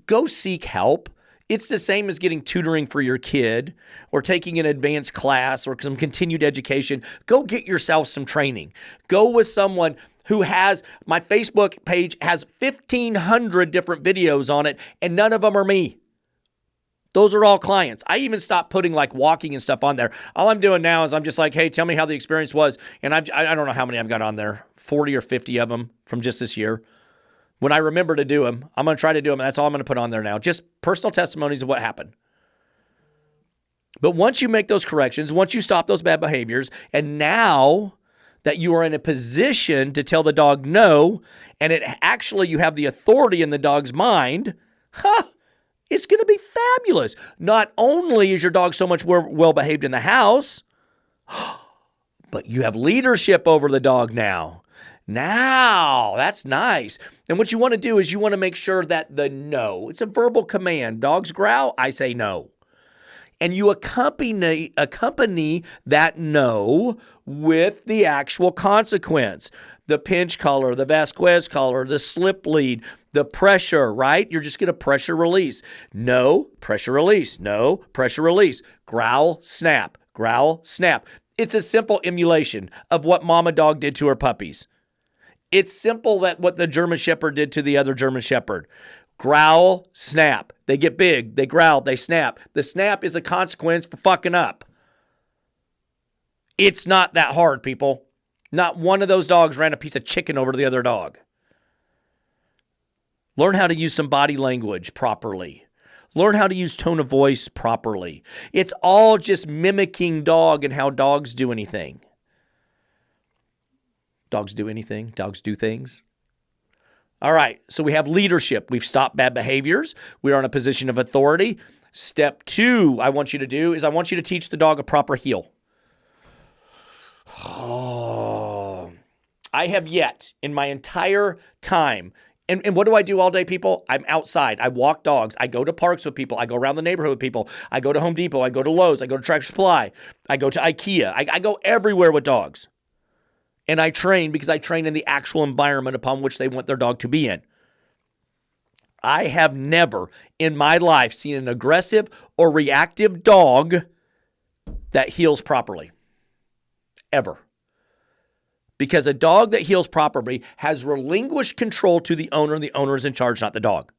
Go seek help. It's the same as getting tutoring for your kid or taking an advanced class or some continued education. Go get yourself some training. Go with someone who has, my Facebook page has 1,500 different videos on it, and none of them are me. Those are all clients. I even stopped putting like walking and stuff on there. All I'm doing now is I'm just like, hey, tell me how the experience was. And I don't know how many I've got on there, 40 or 50 of them from just this year. When I remember to do them, I'm going to try to do them. That's all I'm going to put on there now. Just personal testimonies of what happened. But once you make those corrections, once you stop those bad behaviors, and now that you are in a position to tell the dog no, and you have the authority in the dog's mind, it's going to be fabulous. Not only is your dog so much more well-behaved in the house, but you have leadership over the dog now. Now, that's nice. And what you want to do is you want to make sure that the no, it's a verbal command. Dogs growl, I say no. And you accompany that no with the actual consequence. The pinch collar, the Vasquez collar, the slip lead, the pressure, right? You're just going to pressure release. No, pressure release. No, pressure release. Growl, snap. Growl, snap. It's a simple emulation of what mama dog did to her puppies. It's simple that what the German Shepherd did to the other German Shepherd. Growl, snap. They get big, they growl, they snap. The snap is a consequence for fucking up. It's not that hard, people. Not one of those dogs ran a piece of chicken over to the other dog. Learn how to use some body language properly. Learn how to use tone of voice properly. It's all just mimicking dog and how dogs do anything. Dogs do anything. Dogs do things. All right, so we have leadership. We've stopped bad behaviors. We are in a position of authority. Step 2 I want you to do is I want you to teach the dog a proper heel. Oh, I have yet in my entire time, and what do I do all day, people? I'm outside. I walk dogs. I go to parks with people. I go around the neighborhood with people. I go to Home Depot. I go to Lowe's. I go to Tractor Supply. I go to IKEA. I go everywhere with dogs. And I train because I train in the actual environment upon which they want their dog to be in. I have never in my life seen an aggressive or reactive dog that heals properly. Ever. Because a dog that heals properly has relinquished control to the owner, and the owner is in charge, not the dog.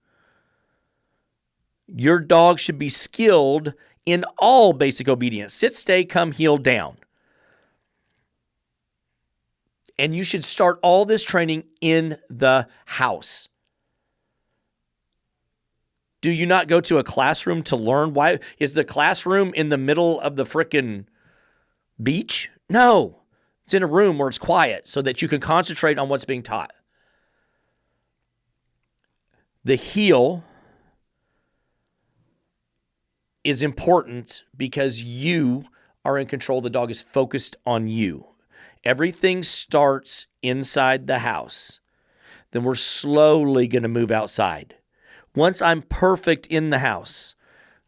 Your dog should be skilled in all basic obedience. Sit, stay, come, heel, down. And you should start all this training in the house. Do you not go to a classroom to learn? Why is the classroom in the middle of the frickin' beach? No. It's in a room where it's quiet so that you can concentrate on what's being taught. The heel is important because you are in control. The dog is focused on you. Everything starts inside the house. Then we're slowly going to move outside. Once I'm perfect in the house,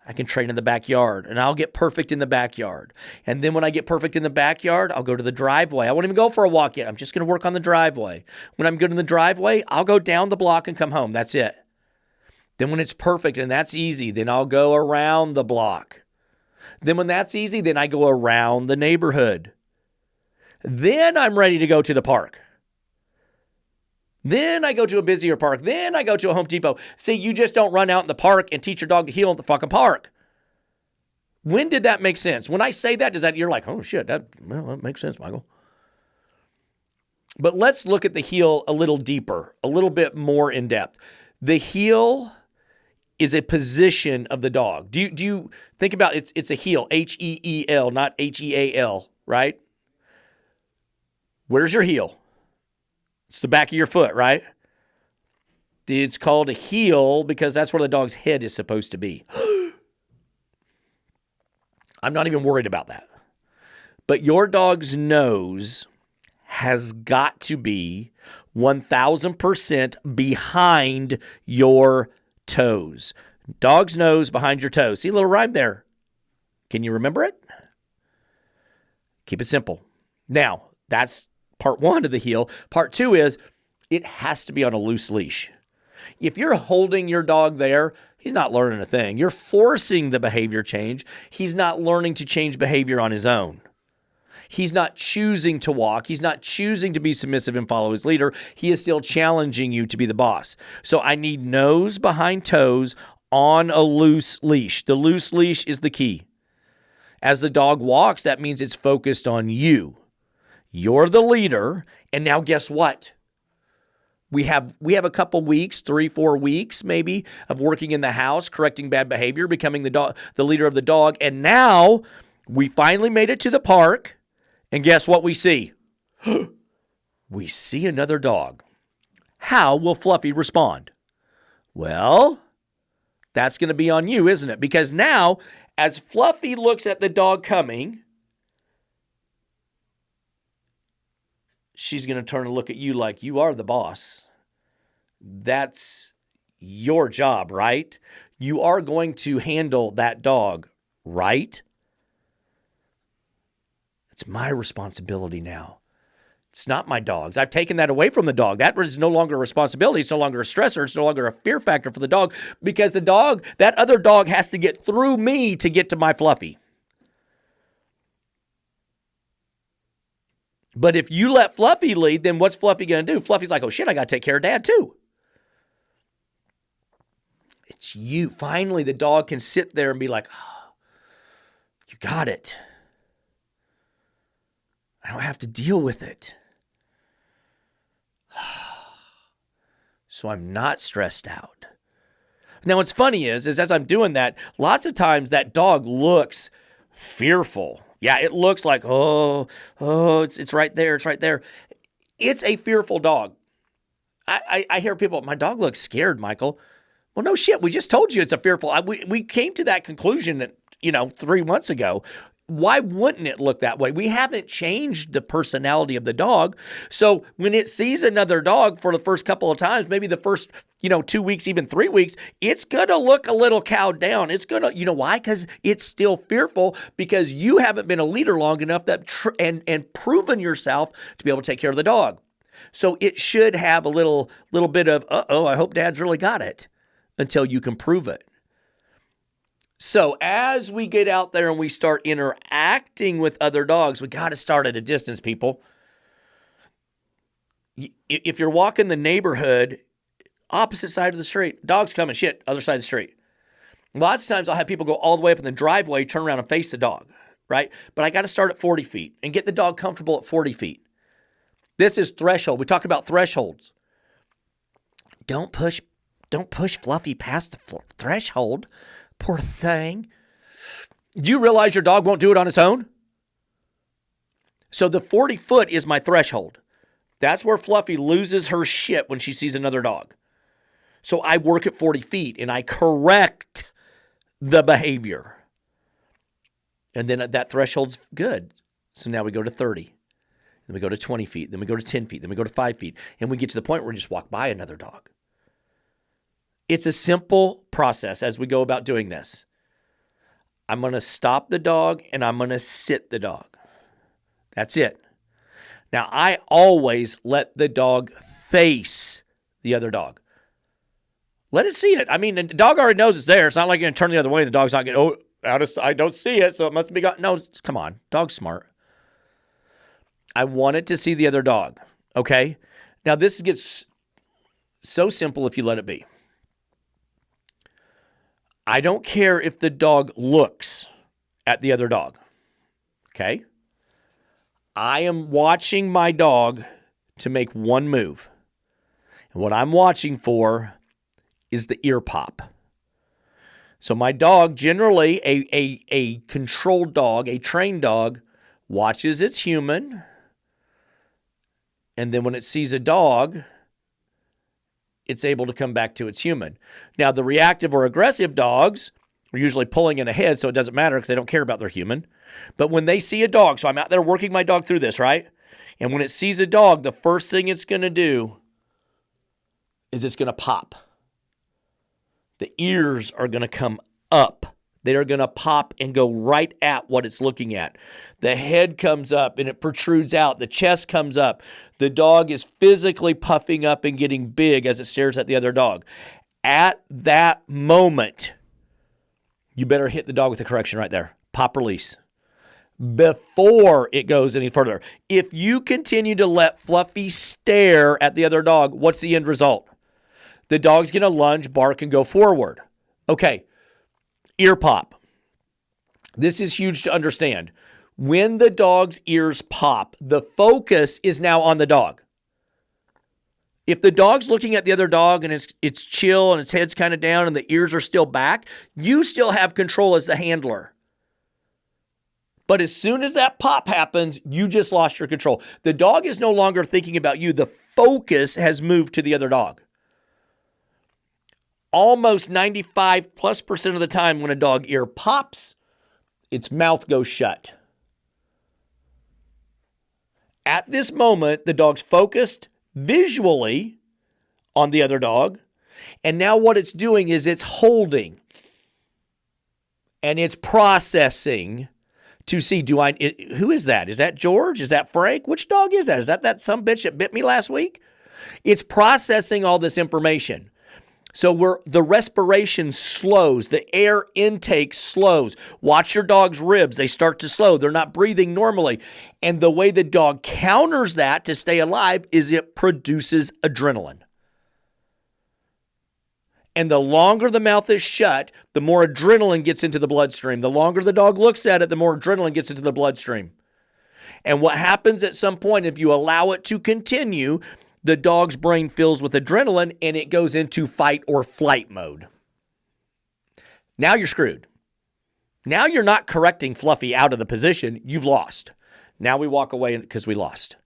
I can train in the backyard, and I'll get perfect in the backyard. And then when I get perfect in the backyard, I'll go to the driveway. I won't even go for a walk yet. I'm just going to work on the driveway. When I'm good in the driveway, I'll go down the block and come home. That's it. Then when it's perfect and that's easy, then I'll go around the block. Then when that's easy, then I go around the neighborhood. Then I'm ready to go to the park. Then I go to a busier park. Then I go to a Home Depot. See, you just don't run out in the park and teach your dog to heel at the fucking park. When did that make sense? When I say that, you're like, oh shit, that makes sense, Michael. But let's look at the heel a little deeper, a little bit more in depth. The heel is a position of the dog. Do you think about it's a heel, H-E-E-L, not H-E-A-L, right? Where's your heel? It's the back of your foot, right? It's called a heel because that's where the dog's head is supposed to be. I'm not even worried about that. But your dog's nose has got to be 1,000% behind your toes. Dog's nose behind your toes. See a little rhyme there. Can you remember it? Keep it simple. Now, That's part one of the heal. Part two is it has to be on a loose leash. If you're holding your dog there, he's not learning a thing. You're forcing the behavior change. He's not learning to change behavior on his own. He's not choosing to walk. He's not choosing to be submissive and follow his leader. He is still challenging you to be the boss. So I need nose behind toes on a loose leash. The loose leash is the key. As the dog walks, that means it's focused on you. You're the leader. And now guess what? We have a couple weeks, 3-4 weeks maybe, of working in the house, correcting bad behavior, becoming the leader of the dog. And now we finally made it to the park. And guess what we see? We see another dog. How will Fluffy respond? Well, that's going to be on you, isn't it? Because now, as Fluffy looks at the dog coming, she's going to turn and look at you like you are the boss. That's your job, right? You are going to handle that dog, right? It's my responsibility now. It's not my dog's. I've taken that away from the dog. That is no longer a responsibility. It's no longer a stressor. It's no longer a fear factor for the dog because the dog, that other dog has to get through me to get to my Fluffy. But if you let Fluffy lead, then what's Fluffy going to do? Fluffy's like, oh shit, I got to take care of Dad too. It's you. Finally, the dog can sit there and be like, oh, you got it. I don't have to deal with it. So I'm not stressed out. Now, what's funny is as I'm doing that, lots of times that dog looks fearful. Yeah, it looks like, it's right there. It's right there. It's a fearful dog. I hear people, my dog looks scared, Michael. Well, no shit. We just told you it's a fearful. We came to that conclusion, 3 months ago. Why wouldn't it look that way? We haven't changed the personality of the dog. So when it sees another dog for the first couple of times, maybe the first, 2 weeks, even 3 weeks, it's going to look a little cowed down. It's going to, you know why? Because it's still fearful because you haven't been a leader long enough and proven yourself to be able to take care of the dog. So it should have a little bit of, I hope Dad's really got it until you can prove it. So as we get out there and we start interacting with other dogs, we got to start at a distance, people. If you're walking the neighborhood, opposite side of the street, dog's coming, shit, other side of the street. Lots of times I'll have people go all the way up in the driveway, turn around and face the dog, right? But I got to start at 40 feet and get the dog comfortable at 40 feet. This is threshold. We talk about thresholds. Don't push Fluffy past the threshold. Poor thing. Do you realize your dog won't do it on its own? So the 40 foot is my threshold. That's where Fluffy loses her shit when she sees another dog. So I work at 40 feet and I correct the behavior. And then that threshold's good. So now we go to 30. Then we go to 20 feet. Then we go to 10 feet. Then we go to 5 feet. And we get to the point where we just walk by another dog. It's a simple process as we go about doing this. I'm going to stop the dog and I'm going to sit the dog. That's it. Now, I always let the dog face the other dog. Let it see it. I mean, the dog already knows it's there. It's not like you're going to turn the other way and the dog's not going, I don't see it, so it must be gone. No, come on. Dog's smart. I want it to see the other dog, okay? Now, this gets so simple if you let it be. I don't care if the dog looks at the other dog, okay? I am watching my dog to make one move. And what I'm watching for is the ear pop. So my dog, generally a controlled dog, a trained dog, watches its human. And then when it sees a dog, it's able to come back to its human. Now, the reactive or aggressive dogs are usually pulling in ahead, so it doesn't matter because they don't care about their human. But when they see a dog, so I'm out there working my dog through this, right? And when it sees a dog, the first thing it's going to do is it's going to pop. The ears are going to come up They are going to pop and go right at what it's looking at. The head comes up and it protrudes out. The chest comes up. The dog is physically puffing up and getting big as it stares at the other dog. At that moment, you better hit the dog with a correction right there. Pop, release. Before it goes any further. If you continue to let Fluffy stare at the other dog, what's the end result? The dog's going to lunge, bark, and go forward. Okay. Ear pop. This is huge to understand. When the dog's ears pop, the focus is now on the dog. If the dog's looking at the other dog and it's chill and its head's kind of down and the ears are still back, you still have control as the handler. But as soon as that pop happens, you just lost your control. The dog is no longer thinking about you. The focus has moved to the other dog. Almost 95+% of the time when a dog ear pops, its mouth goes shut. At this moment, the dog's focused visually on the other dog. And now what it's doing is it's holding and it's processing to see, who is that? Is that George? Is that Frank? Which dog is that? Is that sumbitch that bit me last week? It's processing all this information. So the respiration slows, the air intake slows. Watch your dog's ribs. They start to slow. They're not breathing normally. And the way the dog counters that to stay alive is it produces adrenaline. And the longer the mouth is shut, the more adrenaline gets into the bloodstream. The longer the dog looks at it, the more adrenaline gets into the bloodstream. And what happens at some point, if you allow it to continue, the dog's brain fills with adrenaline and it goes into fight or flight mode. Now you're screwed. Now you're not correcting Fluffy out of the position. You've lost. Now we walk away because we lost.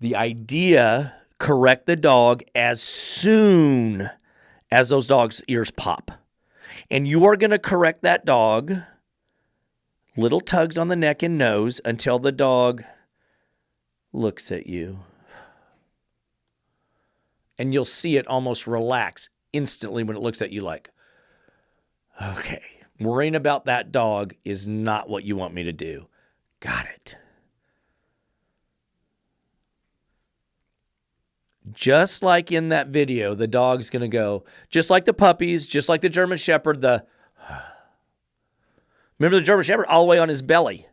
The idea, correct the dog as soon as those dogs' ears pop. And you are going to correct that dog, little tugs on the neck and nose until the dog looks at you. And you'll see it almost relax instantly when it looks at you like, okay, worrying about that dog is not what you want me to do. Got it. Just like in that video, the dog's going to go, just like the puppies, just like the German Shepherd, remember the German Shepherd all the way on his belly.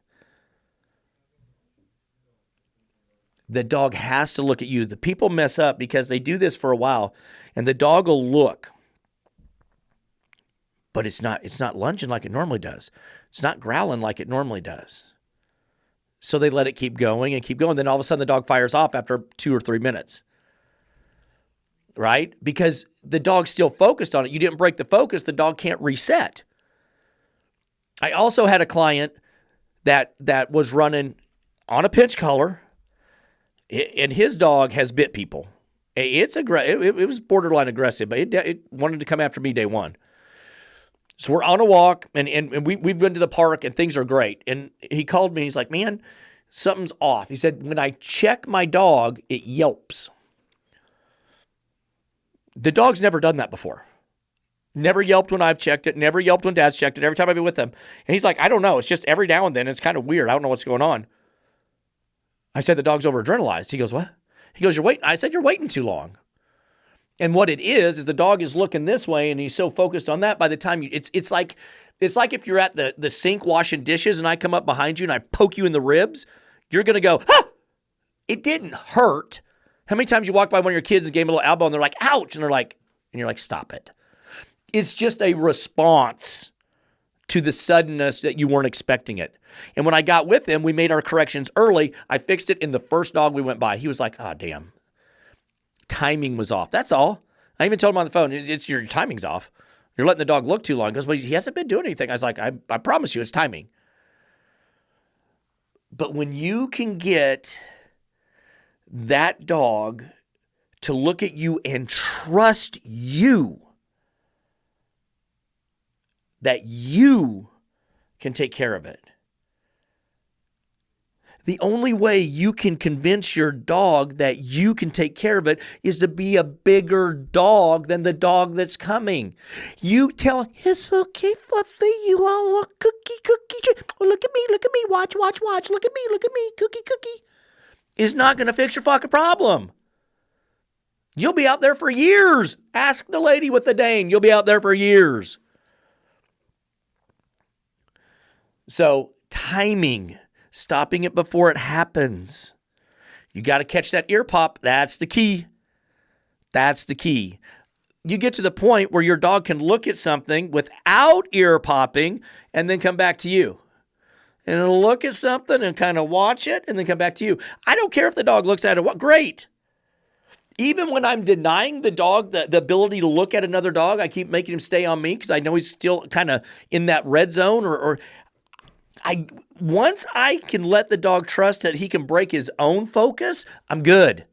The dog has to look at you. The people mess up because they do this for a while, and the dog will look. But it's not lunging like it normally does. It's not growling like it normally does. So they let it keep going and keep going. Then all of a sudden the dog fires off after 2 or 3 minutes. Right? Because the dog's still focused on it. You didn't break the focus. The dog can't reset. I also had a client that was running on a pinch collar, and his dog has bit people. It was borderline aggressive, but it wanted to come after me day one. So we're on a walk, and we've been to the park, and things are great. And he called me. He's like, man, something's off. He said, when I check my dog, it yelps. The dog's never done that before. Never yelped when I've checked it. Never yelped when Dad's checked it. Every time I've been with him. And he's like, I don't know. It's just every now and then. It's kind of weird. I don't know what's going on. I said, the dog's over-adrenalized. He goes, what? He goes, you're waiting. I said, you're waiting too long. And what it is the dog is looking this way, and he's so focused on that by the time it's like if you're at the sink washing dishes and I come up behind you and I poke you in the ribs, you're going to go, ah! It didn't hurt. How many times you walk by one of your kids and gave them a little elbow and they're like, ouch, and you're like, stop it. It's just a response to the suddenness that you weren't expecting it. And when I got with him, we made our corrections early. I fixed it in the first dog we went by. He was like, oh, damn. Timing was off. That's all. I even told him on the phone, it's your timing's off. You're letting the dog look too long. He goes, well, he hasn't been doing anything. I was like, I promise you it's timing. But when you can get that dog to look at you and trust you, that you can take care of it, The only way you can convince your dog that you can take care of it is to be a bigger dog than the dog that's coming. You tell, it's okay, Fluffy, you all look cookie. Look at me, watch, look at me, cookie. Is not going to fix your fucking problem. You'll be out there for years. Ask the lady with the Dane. You'll be out there for years. So, timing. Stopping it before it happens. You got to catch that ear pop. That's the key. That's the key. You get to the point where your dog can look at something without ear popping and then come back to you. And it'll look at something and kind of watch it and then come back to you. I don't care if the dog looks at it. Great. Even when I'm denying the dog the ability to look at another dog, I keep making him stay on me because I know he's still kind of in that red zone once I can let the dog trust that he can break his own focus, I'm good.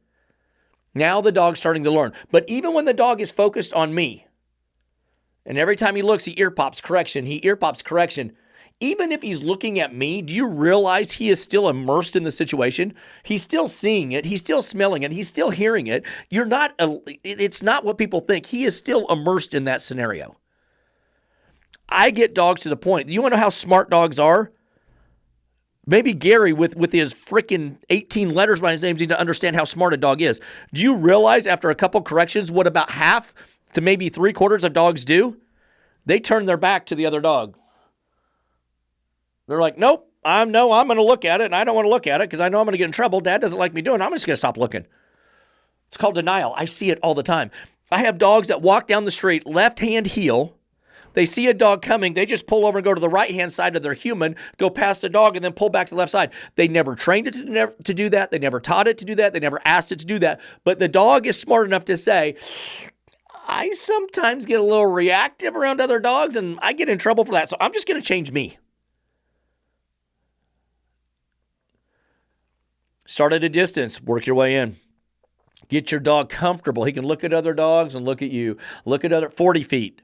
Now the dog's starting to learn. But even when the dog is focused on me, and every time he looks, he ear pops correction. Even if he's looking at me, do you realize he is still immersed in the situation? He's still seeing it. He's still smelling it. He's still hearing it. It's not what people think. He is still immersed in that scenario. I get dogs to the point. You want to know how smart dogs are? Maybe Gary with his freaking 18 letters by his name needs to understand how smart a dog is. Do you realize after a couple corrections what about half to maybe 3/4 of dogs do? They turn their back to the other dog. They're like, nope, I'm going to look at it, and I don't want to look at it because I know I'm going to get in trouble. Dad doesn't like me doing it. I'm just going to stop looking. It's called denial. I see it all the time. I have dogs that walk down the street, left-hand heel. They see a dog coming. They just pull over and go to the right-hand side of their human, go past the dog, and then pull back to the left side. They never trained it to do that. They never taught it to do that. They never asked it to do that. But the dog is smart enough to say, I sometimes get a little reactive around other dogs, and I get in trouble for that. So I'm just going to change me. Start at a distance. Work your way in. Get your dog comfortable. He can look at other dogs and look at you. Look at other 40 feet.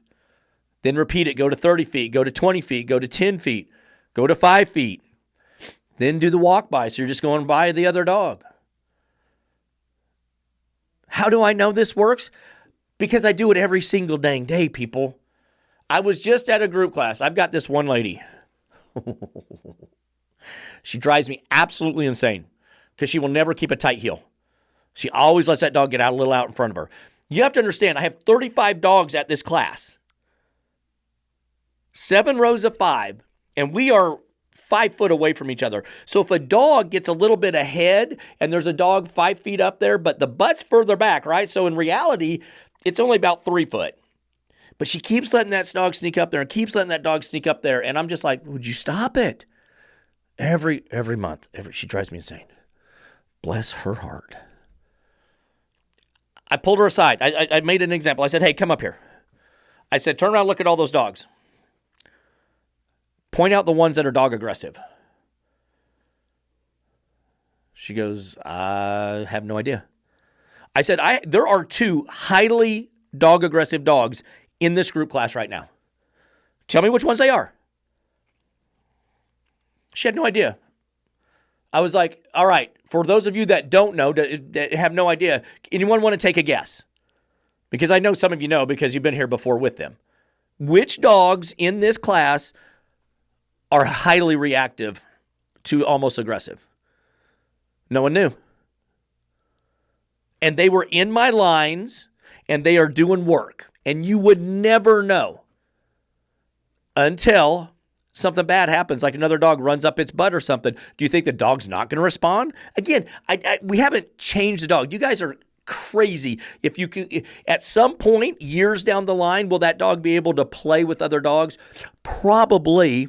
Then repeat it. Go to 30 feet. Go to 20 feet. Go to 10 feet. Go to 5 feet. Then do the walk by. So you're just going by the other dog. How do I know this works? Because I do it every single dang day, people. I was just at a group class. I've got this one lady. She drives me absolutely insane because she will never keep a tight heel. She always lets that dog get out a little out in front of her. You have to understand, I have 35 dogs at this class. 7 rows of 5, and we are 5 foot away from each other. So if a dog gets a little bit ahead and there's a dog 5 feet up there, but the butt's further back, right? So in reality, it's only about 3 foot. But she keeps letting that dog sneak up there and keeps letting that dog sneak up there. And I'm just like, would you stop it? Every month, she drives me insane. Bless her heart. I pulled her aside. I made an example. I said, hey, come up here. I said, turn around, look at all those dogs. Point out the ones that are dog aggressive. She goes, I have no idea. I said, there are 2 highly dog aggressive dogs in this group class right now. Tell me which ones they are. She had no idea. I was like, all right, for those of you that don't know, that have no idea, anyone want to take a guess? Because I know some of you know because you've been here before with them. Which dogs in this class are highly reactive to almost aggressive? No one knew. And they were in my lines, and they are doing work. And you would never know until something bad happens, like another dog runs up its butt or something. Do you think the dog's not going to respond? Again, we haven't changed the dog. You guys are crazy. If you can, at some point, years down the line, will that dog be able to play with other dogs? Probably.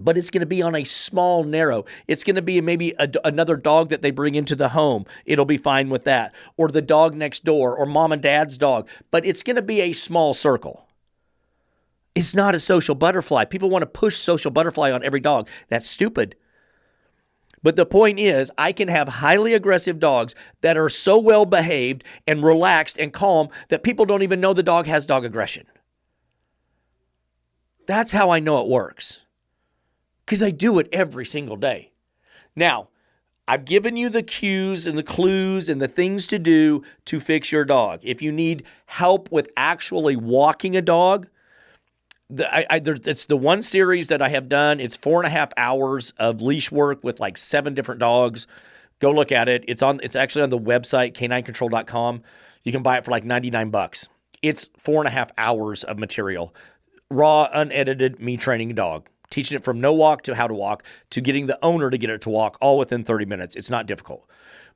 But it's going to be on a small narrow. It's going to be maybe another dog that they bring into the home. It'll be fine with that. Or the dog next door, or mom and dad's dog. But it's going to be a small circle. It's not a social butterfly. People want to push social butterfly on every dog. That's stupid. But the point is, I can have highly aggressive dogs that are so well behaved and relaxed and calm that people don't even know the dog has dog aggression. That's how I know it works. Because I do it every single day. Now, I've given you the cues and the clues and the things to do to fix your dog. If you need help with actually walking a dog, it's the one series that I have done. It's 4.5 hours of leash work with like 7 different dogs. Go look at it. It's actually on the website, caninecontrol.com. You can buy it for like $99. It's 4.5 hours of material. Raw, unedited, me training a dog. Teaching it from no walk to how to walk to getting the owner to get it to walk all within 30 minutes. It's not difficult.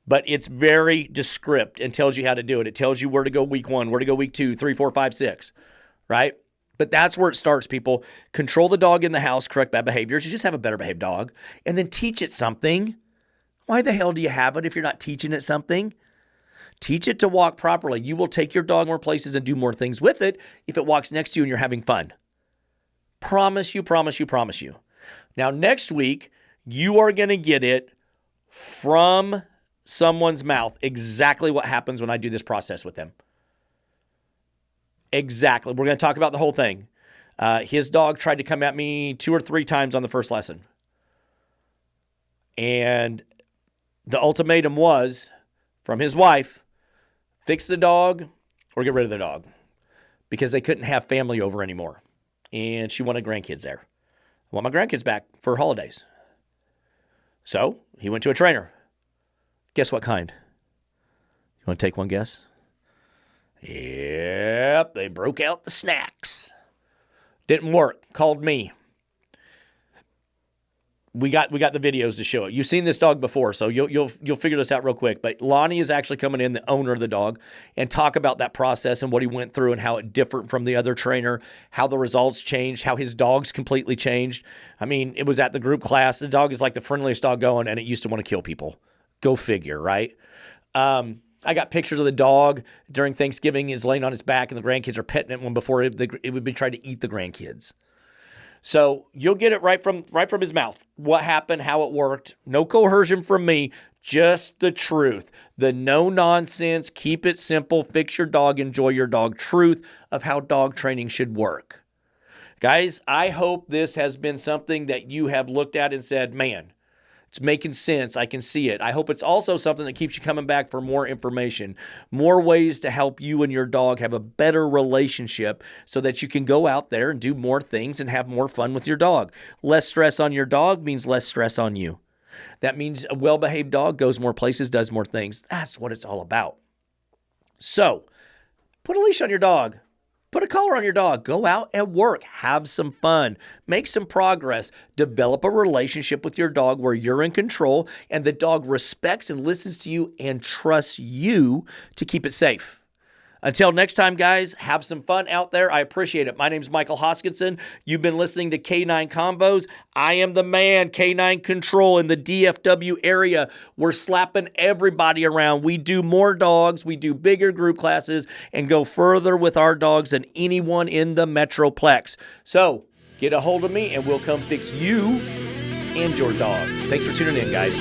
But it's very descript and tells you how to do it. It tells you where to go week 1, where to go week 2, 3, 4, 5, 6, right? But that's where it starts, people. Control the dog in the house, correct bad behaviors. You just have a better behaved dog. And then teach it something. Why the hell do you have it if you're not teaching it something? Teach it to walk properly. You will take your dog more places and do more things with it if it walks next to you and you're having fun. Promise you, promise you, promise you. Now, next week, you are going to get it from someone's mouth exactly what happens when I do this process with them. Exactly. We're going to talk about the whole thing. His dog tried to come at me 2 or 3 times on the first lesson. And the ultimatum was, from his wife, fix the dog or get rid of the dog. Because they couldn't have family over anymore. And she wanted grandkids there. I want my grandkids back for holidays. So he went to a trainer. Guess what kind? You want to take one guess? Yep, they broke out the snacks. Didn't work. Called me. We got the videos to show it. You've seen this dog before, so you'll figure this out real quick. But Lonnie is actually coming in, the owner of the dog, and talk about that process and what he went through and how it differed from the other trainer, how the results changed, how his dog's completely changed. I mean, it was at the group class. The dog is like the friendliest dog going, and it used to want to kill people. Go figure, right? I got pictures of the dog during Thanksgiving. He's laying on his back, and the grandkids are petting it before it would be trying to eat the grandkids. So you'll get it right from his mouth. What happened, how it worked. No coercion from me, just the truth. The no nonsense, keep it simple, fix your dog, enjoy your dog truth of how dog training should work. Guys, I hope this has been something that you have looked at and said, man, it's making sense. I can see it. I hope it's also something that keeps you coming back for more information, more ways to help you and your dog have a better relationship so that you can go out there and do more things and have more fun with your dog. Less stress on your dog means less stress on you. That means a well-behaved dog goes more places, does more things. That's what it's all about. So, put a leash on your dog. Put a collar on your dog. Go out and work. Have some fun. Make some progress. Develop a relationship with your dog where you're in control and the dog respects and listens to you and trusts you to keep it safe. Until next time, guys, have some fun out there. I appreciate it. My name's Michael Hoskinson. You've been listening to K9 Convos. I am the man, K9 Control in the DFW area. We're slapping everybody around. We do more dogs, we do bigger group classes, and go further with our dogs than anyone in the Metroplex. So get a hold of me, and we'll come fix you and your dog. Thanks for tuning in, guys.